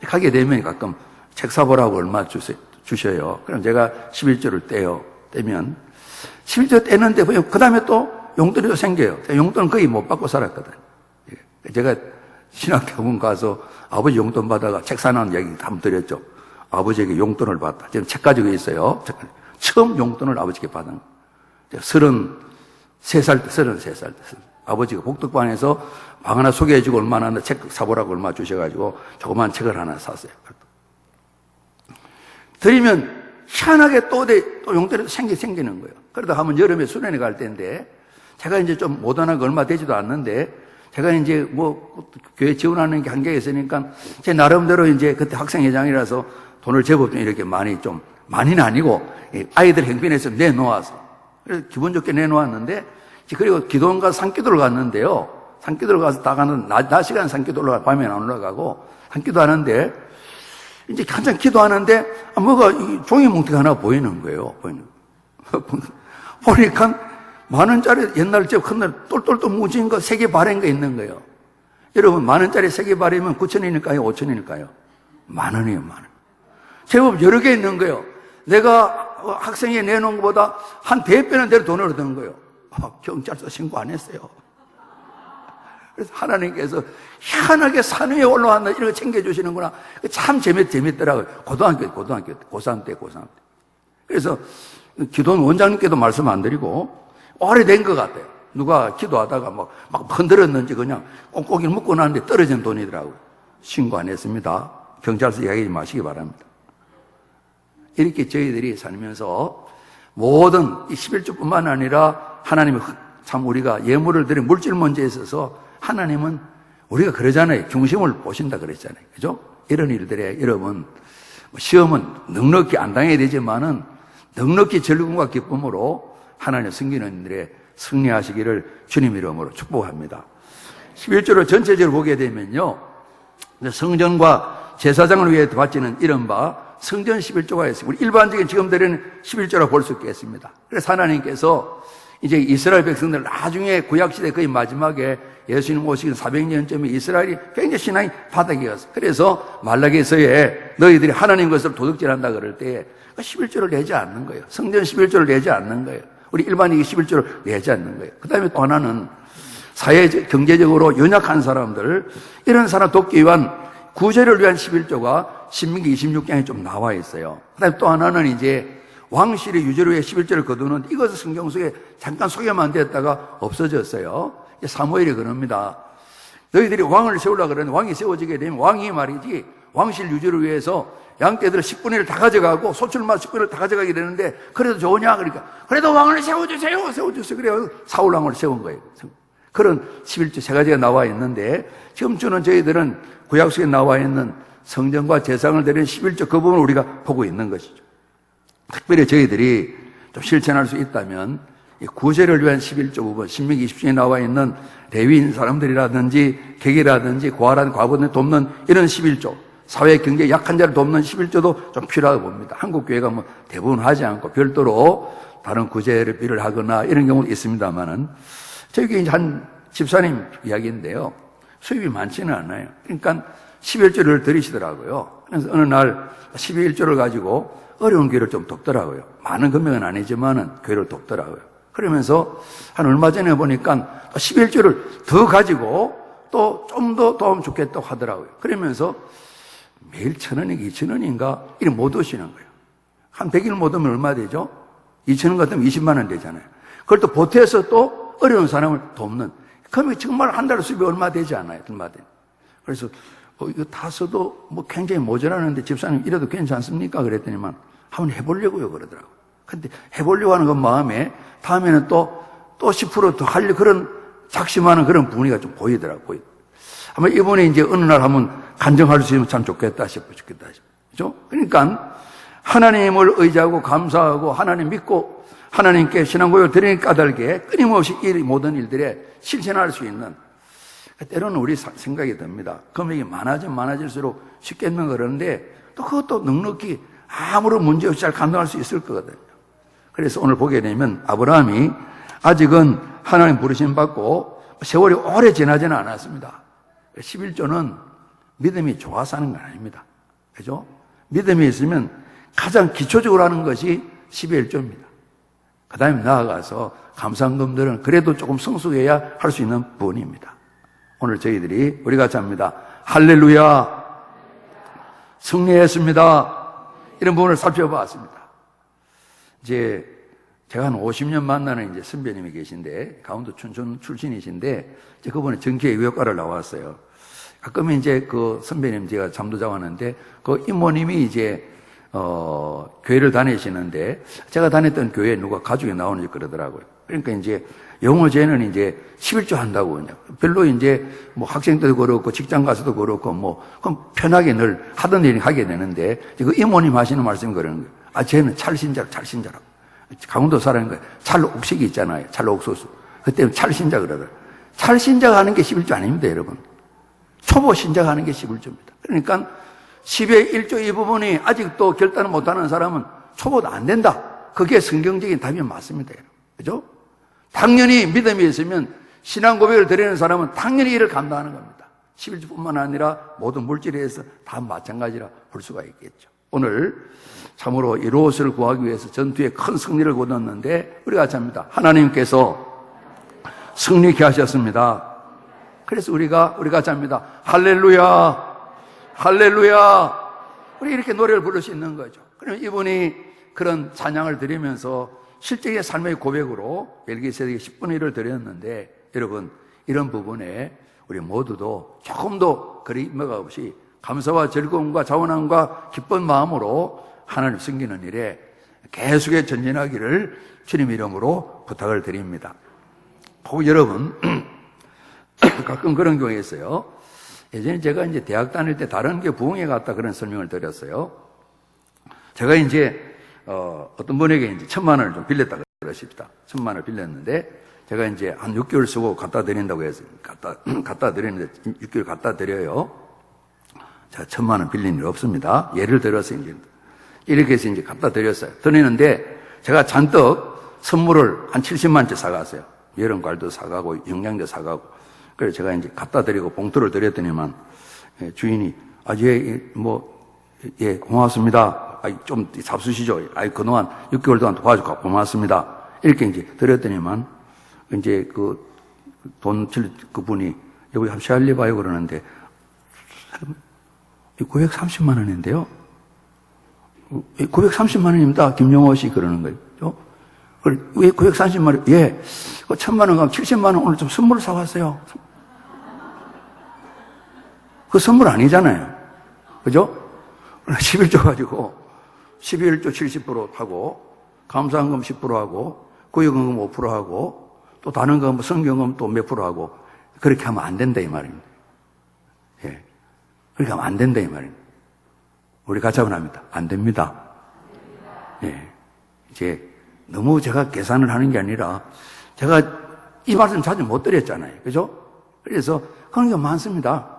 가게 되면 가끔 책 사보라고 얼마 주셔요. 그럼 제가 11조를 떼면 11조 떼는데 그 다음에 또 용돈이 또 생겨요. 용돈은 거의 못 받고 살았거든. 제가 신학대학원 가서 아버지 용돈 받아가 책 사놓은 얘기 한번 드렸죠. 아버지에게 용돈을 받다. 지금 책 가지고 있어요. 처음 용돈을 아버지께 받은 거. 33살 때. 아버지가 복덕반에서 방 하나 소개해주고 얼마나 하는데 책 사보라고 얼마 주셔가지고 조그만 책을 하나 샀어요. 드리면 희한하게 또 용돈이 생기는 거예요. 그러다 하면 여름에 수련회 갈 때인데 제가 이제 좀 모던하게 얼마 되지도 않는데 제가 이제 뭐 교회 지원하는 게 한계가 있으니까 제 나름대로 이제 그때 학생회장이라서 돈을 제법 좀 이렇게 많이는 아니고 아이들 행편에서 내놓아서 그래서 기분 좋게 내놓았는데 그리고 기도원 가서 산기도를 갔는데요. 산기도를 가서 다 가는 낮 시간 산기도 올라가 밤에는 안 올라가고 산기도 하는데 이제 한참 기도하는데 뭐가 종이 뭉태가 하나 보이는 거예요. 보니까 10,000원짜리 옛날 집 큰날 똘똘똘 뭉친 거 3개 바른 거 있는 거예요. 여러분 10,000원짜리 3개 바르면 9,000원일까요? 5,000원일까요? 10,000원이에요. 10,000원. 제법 여러 개 있는 거예요. 내가 학생이 내놓은 것보다 한 100배는 될 돈을 얻은 거예요. 경찰서 신고 안 했어요. 그래서 하나님께서 희한하게 산 위에 올라왔나 이런 거 챙겨주시는구나. 참 재밌더라고요. 고등학교 고3 때. 그래서 기도원 원장님께도 말씀 안 드리고 오래된 것 같아요. 누가 기도하다가 막 흔들었는지 그냥 꽁꽁이를 묶고 나는데 떨어진 돈이더라고요. 신고 안 했습니다. 경찰서 이야기하지 마시기 바랍니다. 이렇게 저희들이 살면서 모든 이 11조뿐만 아니라 하나님의 참 우리가 예물을 드린 물질 문제에 있어서 하나님은 우리가 그러잖아요. 중심을 보신다 그랬잖아요. 그죠? 이런 일들에 여러분, 시험은 넉넉히 안 당해야 되지만은 넉넉히 즐거움과 기쁨으로 하나님 섬기는 일에 승리하시기를 주님 이름으로 축복합니다. 11조를 전체적으로 보게 되면요, 성전과 제사장을 위해 바치는 이른바 성전 11조가 있습니다. 우리 일반적인 지금 드리는 11조라 볼 수 있겠습니다. 그래서 하나님께서 이제 이스라엘 백성들 나중에 구약시대 거의 마지막에 예수님 오시기 400년쯤에 이스라엘이 굉장히 신앙이 바닥이었어요. 그래서 말라기서에 너희들이 하나님 것을 도둑질한다 그럴 때 11조를 내지 않는 거예요. 성전 11조를 내지 않는 거예요. 우리 일반인이 11조를 내지 않는 거예요. 그 다음에 또 하나는 경제적으로 연약한 사람들, 이런 사람 돕기 위한 구제를 위한 11조가 신명기 26장에 좀 나와 있어요. 그 다음에 또 하나는 이제 왕실의 유지를 위해 11조를 거두는, 이것을 성경 속에 잠깐 소개만 됐다가 없어졌어요. 사무엘이 그럽니다. 너희들이 왕을 세우려고 그러는데 왕이 세워지게 되면 왕이 말이지 왕실 유지를 위해서 양떼들 10분의 1을 다 가져가고 소출만 10분의 1을 다 가져가게 되는데 그래도 좋으냐? 그러니까 그래도 왕을 세워주세요. 그래요. 사울 왕을 세운 거예요. 그런 11조 세 가지가 나와 있는데 지금 주는 저희들은 구약 속에 나와 있는 성전과 제사장을 드리는 11조 그 부분을 우리가 보고 있는 것이죠. 특별히 저희들이 좀 실천할 수 있다면 이 구제를 위한 11조 부분, 신명기 20장에 나와 있는 레위인 사람들이라든지 객이라든지 고아라든지 과부를 돕는 이런 11조, 사회 경제 약한 자를 돕는 11조도 좀 필요하다고 봅니다. 한국 교회가 뭐 대부분 하지 않고 별도로 다른 구제를 비를 하거나 이런 경우도 있습니다만은 저희 교회 이제 한 집사님 이야기인데요. 수입이 많지는 않아요. 그러니까 11조를 드리시더라고요. 그래서 어느 날 11조를 가지고 어려운 교회를 좀 돕더라고요. 많은 금액은 아니지만은 교회를 돕더라고요. 그러면서 한 얼마 전에 보니까 11조를 더 가지고 또 좀 더 도움 좋겠다고 하더라고요. 그러면서 매일 1,000원인가 2,000원인가 이렇게 못 오시는 거예요. 한 100일 못 오면 얼마 되죠? 2,000원 같으면 20만 원 되잖아요. 그걸 또 보태서 또 어려운 사람을 돕는, 그러면 정말 한 달 수입이 얼마 되지 않아요. 얼마든. 그래서 이거 다 써도 뭐 굉장히 모자라는데 집사님 이래도 괜찮습니까? 그랬더니만 한번 해보려고요 그러더라고요. 근데 해보려고 하는 건 마음에 다음에는 또 10% 더 하려 그런 작심하는 그런 분위기가 좀 보이더라고요. 아마 이번에 이제 어느 날 한번 간증할 수 있으면 참 좋겠다 싶겠다. 그죠? 그러니까 하나님을 의지하고 감사하고 하나님 믿고 하나님께 신앙고백을 드리는 까닭에 끊임없이 이 모든 일들에 실천할 수 있는, 때로는 우리 생각이 듭니다. 금액이 많아질수록 쉽겠는 그러는데 또 그것도 넉넉히 아무런 문제 없이 잘 감당할 수 있을 거거든요. 그래서 오늘 보게 되면 아브라함이 아직은 하나님 부르심 받고 세월이 오래 지나지는 않았습니다. 11조는 믿음이 좋아서 하는 건 아닙니다. 그죠? 믿음이 있으면 가장 기초적으로 하는 것이 11조입니다. 그 다음에 나아가서 감상금들은 그래도 조금 성숙해야 할 수 있는 부분입니다. 오늘 저희들이 우리 같이 합니다. 할렐루야, 승리했습니다. 이런 부분을 살펴봤습니다. 이제 제가 한 50년 만나는 이제 선배님이 계신데, 강원도 춘천 출신이신데, 이제 그분은 정기의 의학과를 나왔어요. 가끔 이제 그 선배님 제가 잠도 자고 하는데, 그 이모님이 이제, 교회를 다니시는데, 제가 다녔던 교회에 누가 가족이 나오는지 그러더라고요. 그러니까 이제 영어제는 이제 11조 한다고 그냥. 별로 이제 뭐 학생 때도 그렇고 직장 가서도 그렇고 뭐, 그럼 편하게 늘 하던 일을 하게 되는데, 그 이모님 하시는 말씀이 그러는 거예요. 아, 쟤는 찰신자라고. 강원도 사람인 거예요. 찰옥식이 있잖아요. 찰옥소수. 그때 찰신자 그러더라고요. 찰신자가 하는 게 11조 아닙니다, 여러분. 초보 신자가 하는 게 11조입니다. 그러니까 10의 1조 이 부분이 아직도 결단을 못하는 사람은 초보도 안 된다. 그게 성경적인 답이 맞습니다, 여러분. 그죠? 당연히 믿음이 있으면 신앙 고백을 드리는 사람은 당연히 이를 감당하는 겁니다. 11조뿐만 아니라 모든 물질에 대해서 다 마찬가지라 볼 수가 있겠죠. 오늘 참으로 이 롯을 구하기 위해서 전투에 큰 승리를 거뒀는데 우리가 같이 합니다. 하나님께서 승리케 하셨습니다. 그래서 우리가 같이 합니다. 할렐루야, 할렐루야. 우리 이렇게 노래를 부를 수 있는 거죠. 그러면 이분이 그런 찬양을 드리면서 실제의 삶의 고백으로 멜기세덱에게 10분의 1을 드렸는데, 여러분 이런 부분에 우리 모두도 조금 더 거리낌가 없이 감사와 즐거움과 자원함과 기쁜 마음으로 하나님 섬기는 일에 계속에 전진하기를 주님 이름으로 부탁을 드립니다. 혹 여러분, 가끔 그런 경우가 있어요. 예전에 제가 이제 대학 다닐 때 다른 게 부흥회 갔다 그런 설명을 드렸어요. 제가 이제, 어떤 분에게 이제 1,000만 원을 좀 빌렸다 그러십니다. 1,000만 원을 빌렸는데, 제가 이제 한 6개월 쓰고 갖다 드린다고 해서, 갖다 드리는데, 6개월 갖다 드려요. 제가 1,000만 원 빌린 일 없습니다. 예를 들어서 이제, 이렇게 해서 이제 갖다 드렸어요. 드리는데, 제가 잔뜩 선물을 한 70만 원째 사갔어요. 여름 과일도 사가고, 영양제 사가고. 그래서 제가 이제 갖다 드리고 봉투를 드렸더니만, 주인이, 예, 고맙습니다. 좀 잡수시죠. 그동안 6개월 동안 도와주고 고맙습니다. 이렇게 이제 드렸더니만, 이제 돈 칠 그분이, 여기 한번 시알리 봐요 그러는데, 930만 원인데요. 930만 원입니다. 김영호 씨 그러는 거예요. 왜 930만 원? 예. 1,000만 원 가면 70만 원 오늘 좀 선물을 사왔어요. 그 선물 아니잖아요. 그죠? 11조 가지고 11조 70% 하고 감사헌금 10% 하고 구역헌금 5% 하고 또 다른 거 뭐 성경금 또 몇 프로 하고 그렇게 하면 안 된다 이 말입니다. 예. 그렇게 하면 안 된다 이 말입니다. 우리 같이 한번 합니다. 안 됩니다. 예. 이제 너무 제가 계산을 하는 게 아니라 제가 이 말씀 자주 못 드렸잖아요. 그죠? 그래서 그런 게 많습니다.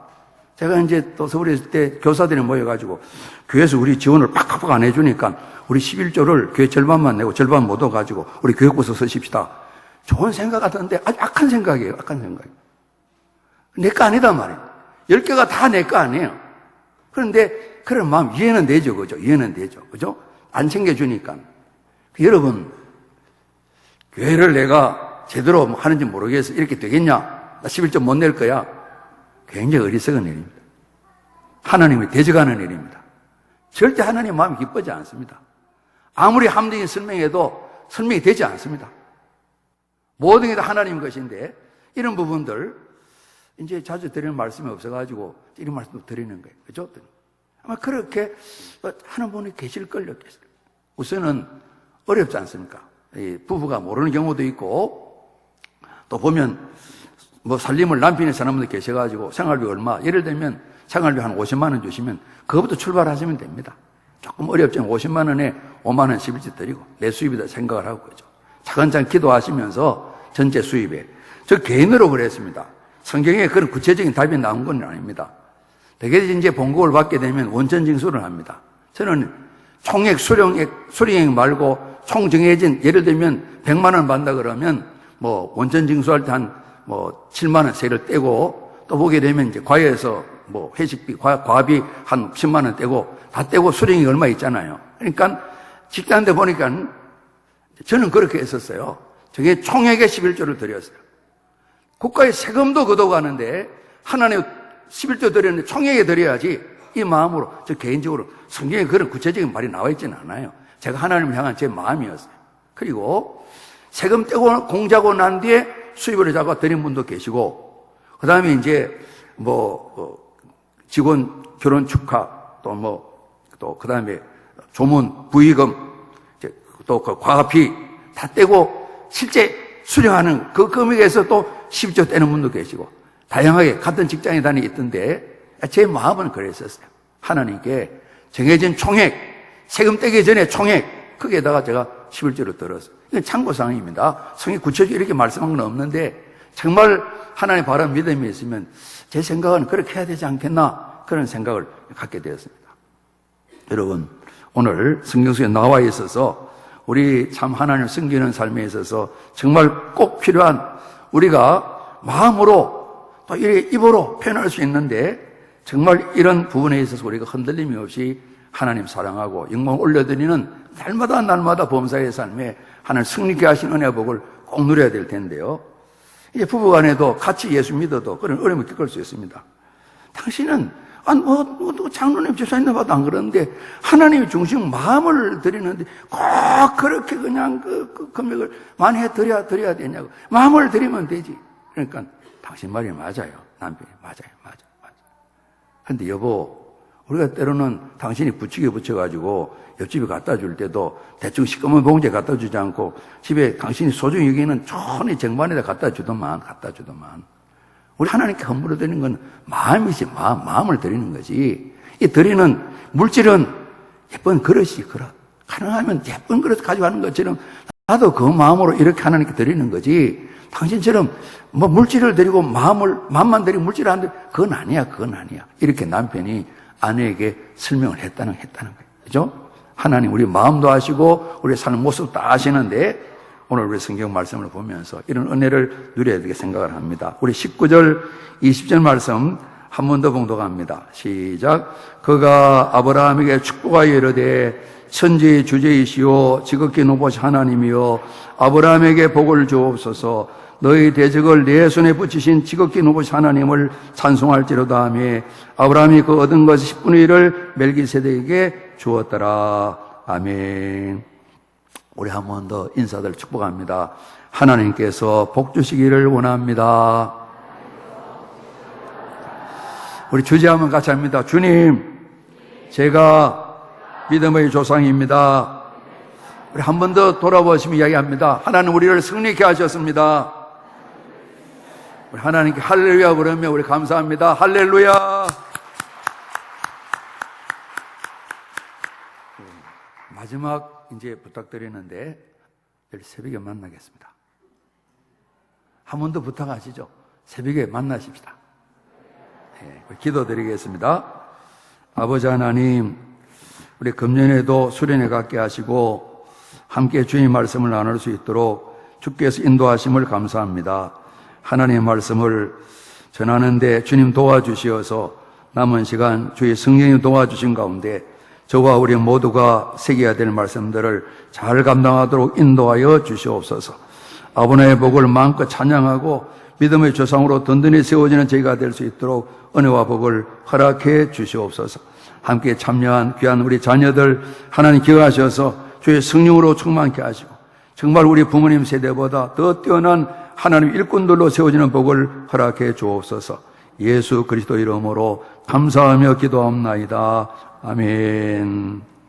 제가 이제 또 서울에 있을 때 교사들이 모여가지고 교회에서 우리 지원을 팍팍 안 해주니까 우리 11조를 교회 절반만 내고 절반 못 얻어가지고 우리 교육부서 쓰십시다. 좋은 생각 같은데 아주 악한 생각이에요. 악한 생각이에요. 내 거 아니다 말이에요. 10개가 다 내 거 아니에요. 그런데 그런 마음 이해는 되죠. 그죠? 이해는 되죠. 그죠? 안 챙겨주니까. 여러분, 교회를 내가 제대로 하는지 모르겠어. 이렇게 되겠냐? 나 11조 못 낼 거야. 굉장히 어리석은 일입니다. 하나님이 대적하는 일입니다. 절대 하나님 마음이 기쁘지 않습니다. 아무리 함정이 설명해도 설명이 되지 않습니다. 모든 게 다 하나님 것인데 이런 부분들 이제 자주 드리는 말씀이 없어가지고 이런 말씀도 드리는 거예요. 그죠? 아마 그렇게 하는 분이 계실걸요. 우선은 어렵지 않습니까? 부부가 모르는 경우도 있고 또 보면 뭐 살림을 남편이 사는 분들 계셔가지고 생활비 얼마 예를 들면 생활비 한 50만 원 주시면 그것부터 출발하시면 됩니다. 조금 어렵지만 50만 원에 5만 원 11주 드리고 내 수입이다 생각을 하고 그죠. 차근차근 기도하시면서 전체 수입에 저 개인으로 그랬습니다. 성경에 그런 구체적인 답이 나온 건 아닙니다. 대개 이제 봉급을 받게 되면 원천 징수를 합니다. 저는 총액 수령액 말고 총 정해진 예를 들면 100만 원 받는다 그러면 뭐 원천 징수할 때 한 뭐 7만 원 세를 떼고 또 보게 되면 이제 과외에서 뭐 회식비 과비 한 10만 원 떼고 다 떼고 수령이 얼마 있잖아요. 그러니까 직장인데 보니까 저는 그렇게 했었어요. 저게 총액의 11조를 드렸어요. 국가의 세금도 걷어가는데 하나님 11조 드렸는데 총액에 드려야지 이 마음으로 저 개인적으로 성경에 그런 구체적인 말이 나와 있지는 않아요. 제가 하나님을 향한 제 마음이었어요. 그리고 세금 떼고 공자고 난 뒤에 수입을 잡아 드린 분도 계시고 그 다음에 이제 직원 결혼 축하 또 그 다음에 조문 부의금 또 그 과비 다 떼고 실제 수령하는 그 금액에서 또 10조 떼는 분도 계시고 다양하게 같은 직장에 다니 있던데 제 마음은 그랬었어요. 하나님께 정해진 총액 세금 떼기 전에 총액 거기에다가 제가 11조를 들었어요. 이건 참고사항입니다. 성이 구체적으로 이렇게 말씀한 건 없는데 정말 하나님 바른 믿음이 있으면 제 생각은 그렇게 해야 되지 않겠나 그런 생각을 갖게 되었습니다. 여러분 오늘 성경 속에 나와 있어서 우리 참 하나님을 섬기는 삶에 있어서 정말 꼭 필요한 우리가 마음으로 또 입으로 표현할 수 있는데 정말 이런 부분에 있어서 우리가 흔들림이 없이 하나님 사랑하고 영광 올려드리는 날마다 범사의 삶에 하나님 승리케 하신 은혜 복을 꼭 누려야 될 텐데요. 이제 부부간에도 같이 예수 믿어도 그런 어려움을 겪을 수 있습니다. 당신은 장로님 집사님 봐도 안 그러는데 하나님의 중심 마음을 드리는데 꼭 그렇게 그냥 그 금액을 많이 드려야 되냐고 마음을 드리면 되지. 그러니까 당신 말이 맞아요. 남편이 맞아요. 그런데 여보 우리가 때로는 당신이 부치게 붙여가지고 옆집에 갖다 줄 때도 대충 시꺼먼 봉지에 갖다 주지 않고 집에 당신이 소중히 여기는 천의 쟁반에다 갖다 주더만. 우리 하나님께 헌물을 드리는 건 마음이지, 마음을 드리는 거지. 이 드리는 물질은 예쁜 그릇이 그릇. 가능하면 예쁜 그릇 가져가는 것처럼 나도 그 마음으로 이렇게 하나님께 드리는 거지. 당신처럼 뭐 물질을 드리고 마음만 드리고 물질을 안 드리고 그건 아니야. 이렇게 남편이 아내에게 설명을 했다는 거예요. 그죠? 하나님 우리 마음도 아시고 우리 사는 모습도 다 아시는데 오늘 우리 성경 말씀을 보면서 이런 은혜를 누려야 되게 생각을 합니다. 우리 19절, 20절 말씀 한 번 더 봉독합니다. 시작. 그가 아브라함에게 축복하여 이르되 천지의 주제이시오 지극히 높으신 하나님이여 아브라함에게 복을 주옵소서. 너희 대적을 내 손에 붙이신 지극히 높으신 하나님을 찬송할지로다 하며 아브라함이 그 얻은 것 10분의 1을 멜기세덱에게 주었더라. 아멘. 우리 한 번 더 인사들 축복합니다. 하나님께서 복 주시기를 원합니다. 우리 주제 한번 같이 합니다. 주님, 제가 믿음의 조상입니다. 우리 한 번 더 돌아보시면 이야기합니다. 하나님 우리를 승리케 하셨습니다. 우리 하나님께 할렐루야 그러면 우리 감사합니다. 할렐루야. 마지막 이제 부탁드리는데 내일 새벽에 만나겠습니다. 한 번 더 부탁하시죠. 새벽에 만나십시다. 네, 기도드리겠습니다. 아버지 하나님, 우리 금년에도 수련회 갖게 하시고 함께 주님 말씀을 나눌 수 있도록 주께서 인도하심을 감사합니다. 하나님의 말씀을 전하는데 주님 도와주시어서 남은 시간 주의 성령이 도와주신 가운데 저와 우리 모두가 새겨야 될 말씀들을 잘 감당하도록 인도하여 주시옵소서. 아버지의 복을 마음껏 찬양하고 믿음의 조상으로 든든히 세워지는 저희가 될 수 있도록 은혜와 복을 허락해 주시옵소서. 함께 참여한 귀한 우리 자녀들 하나님 기억하셔서 주의 성령으로 충만케 하시고 정말 우리 부모님 세대보다 더 뛰어난 하나님 일꾼들로 세워지는 복을 허락해 주옵소서. 예수 그리스도 이름으로 감사하며 기도합나이다. 아멘.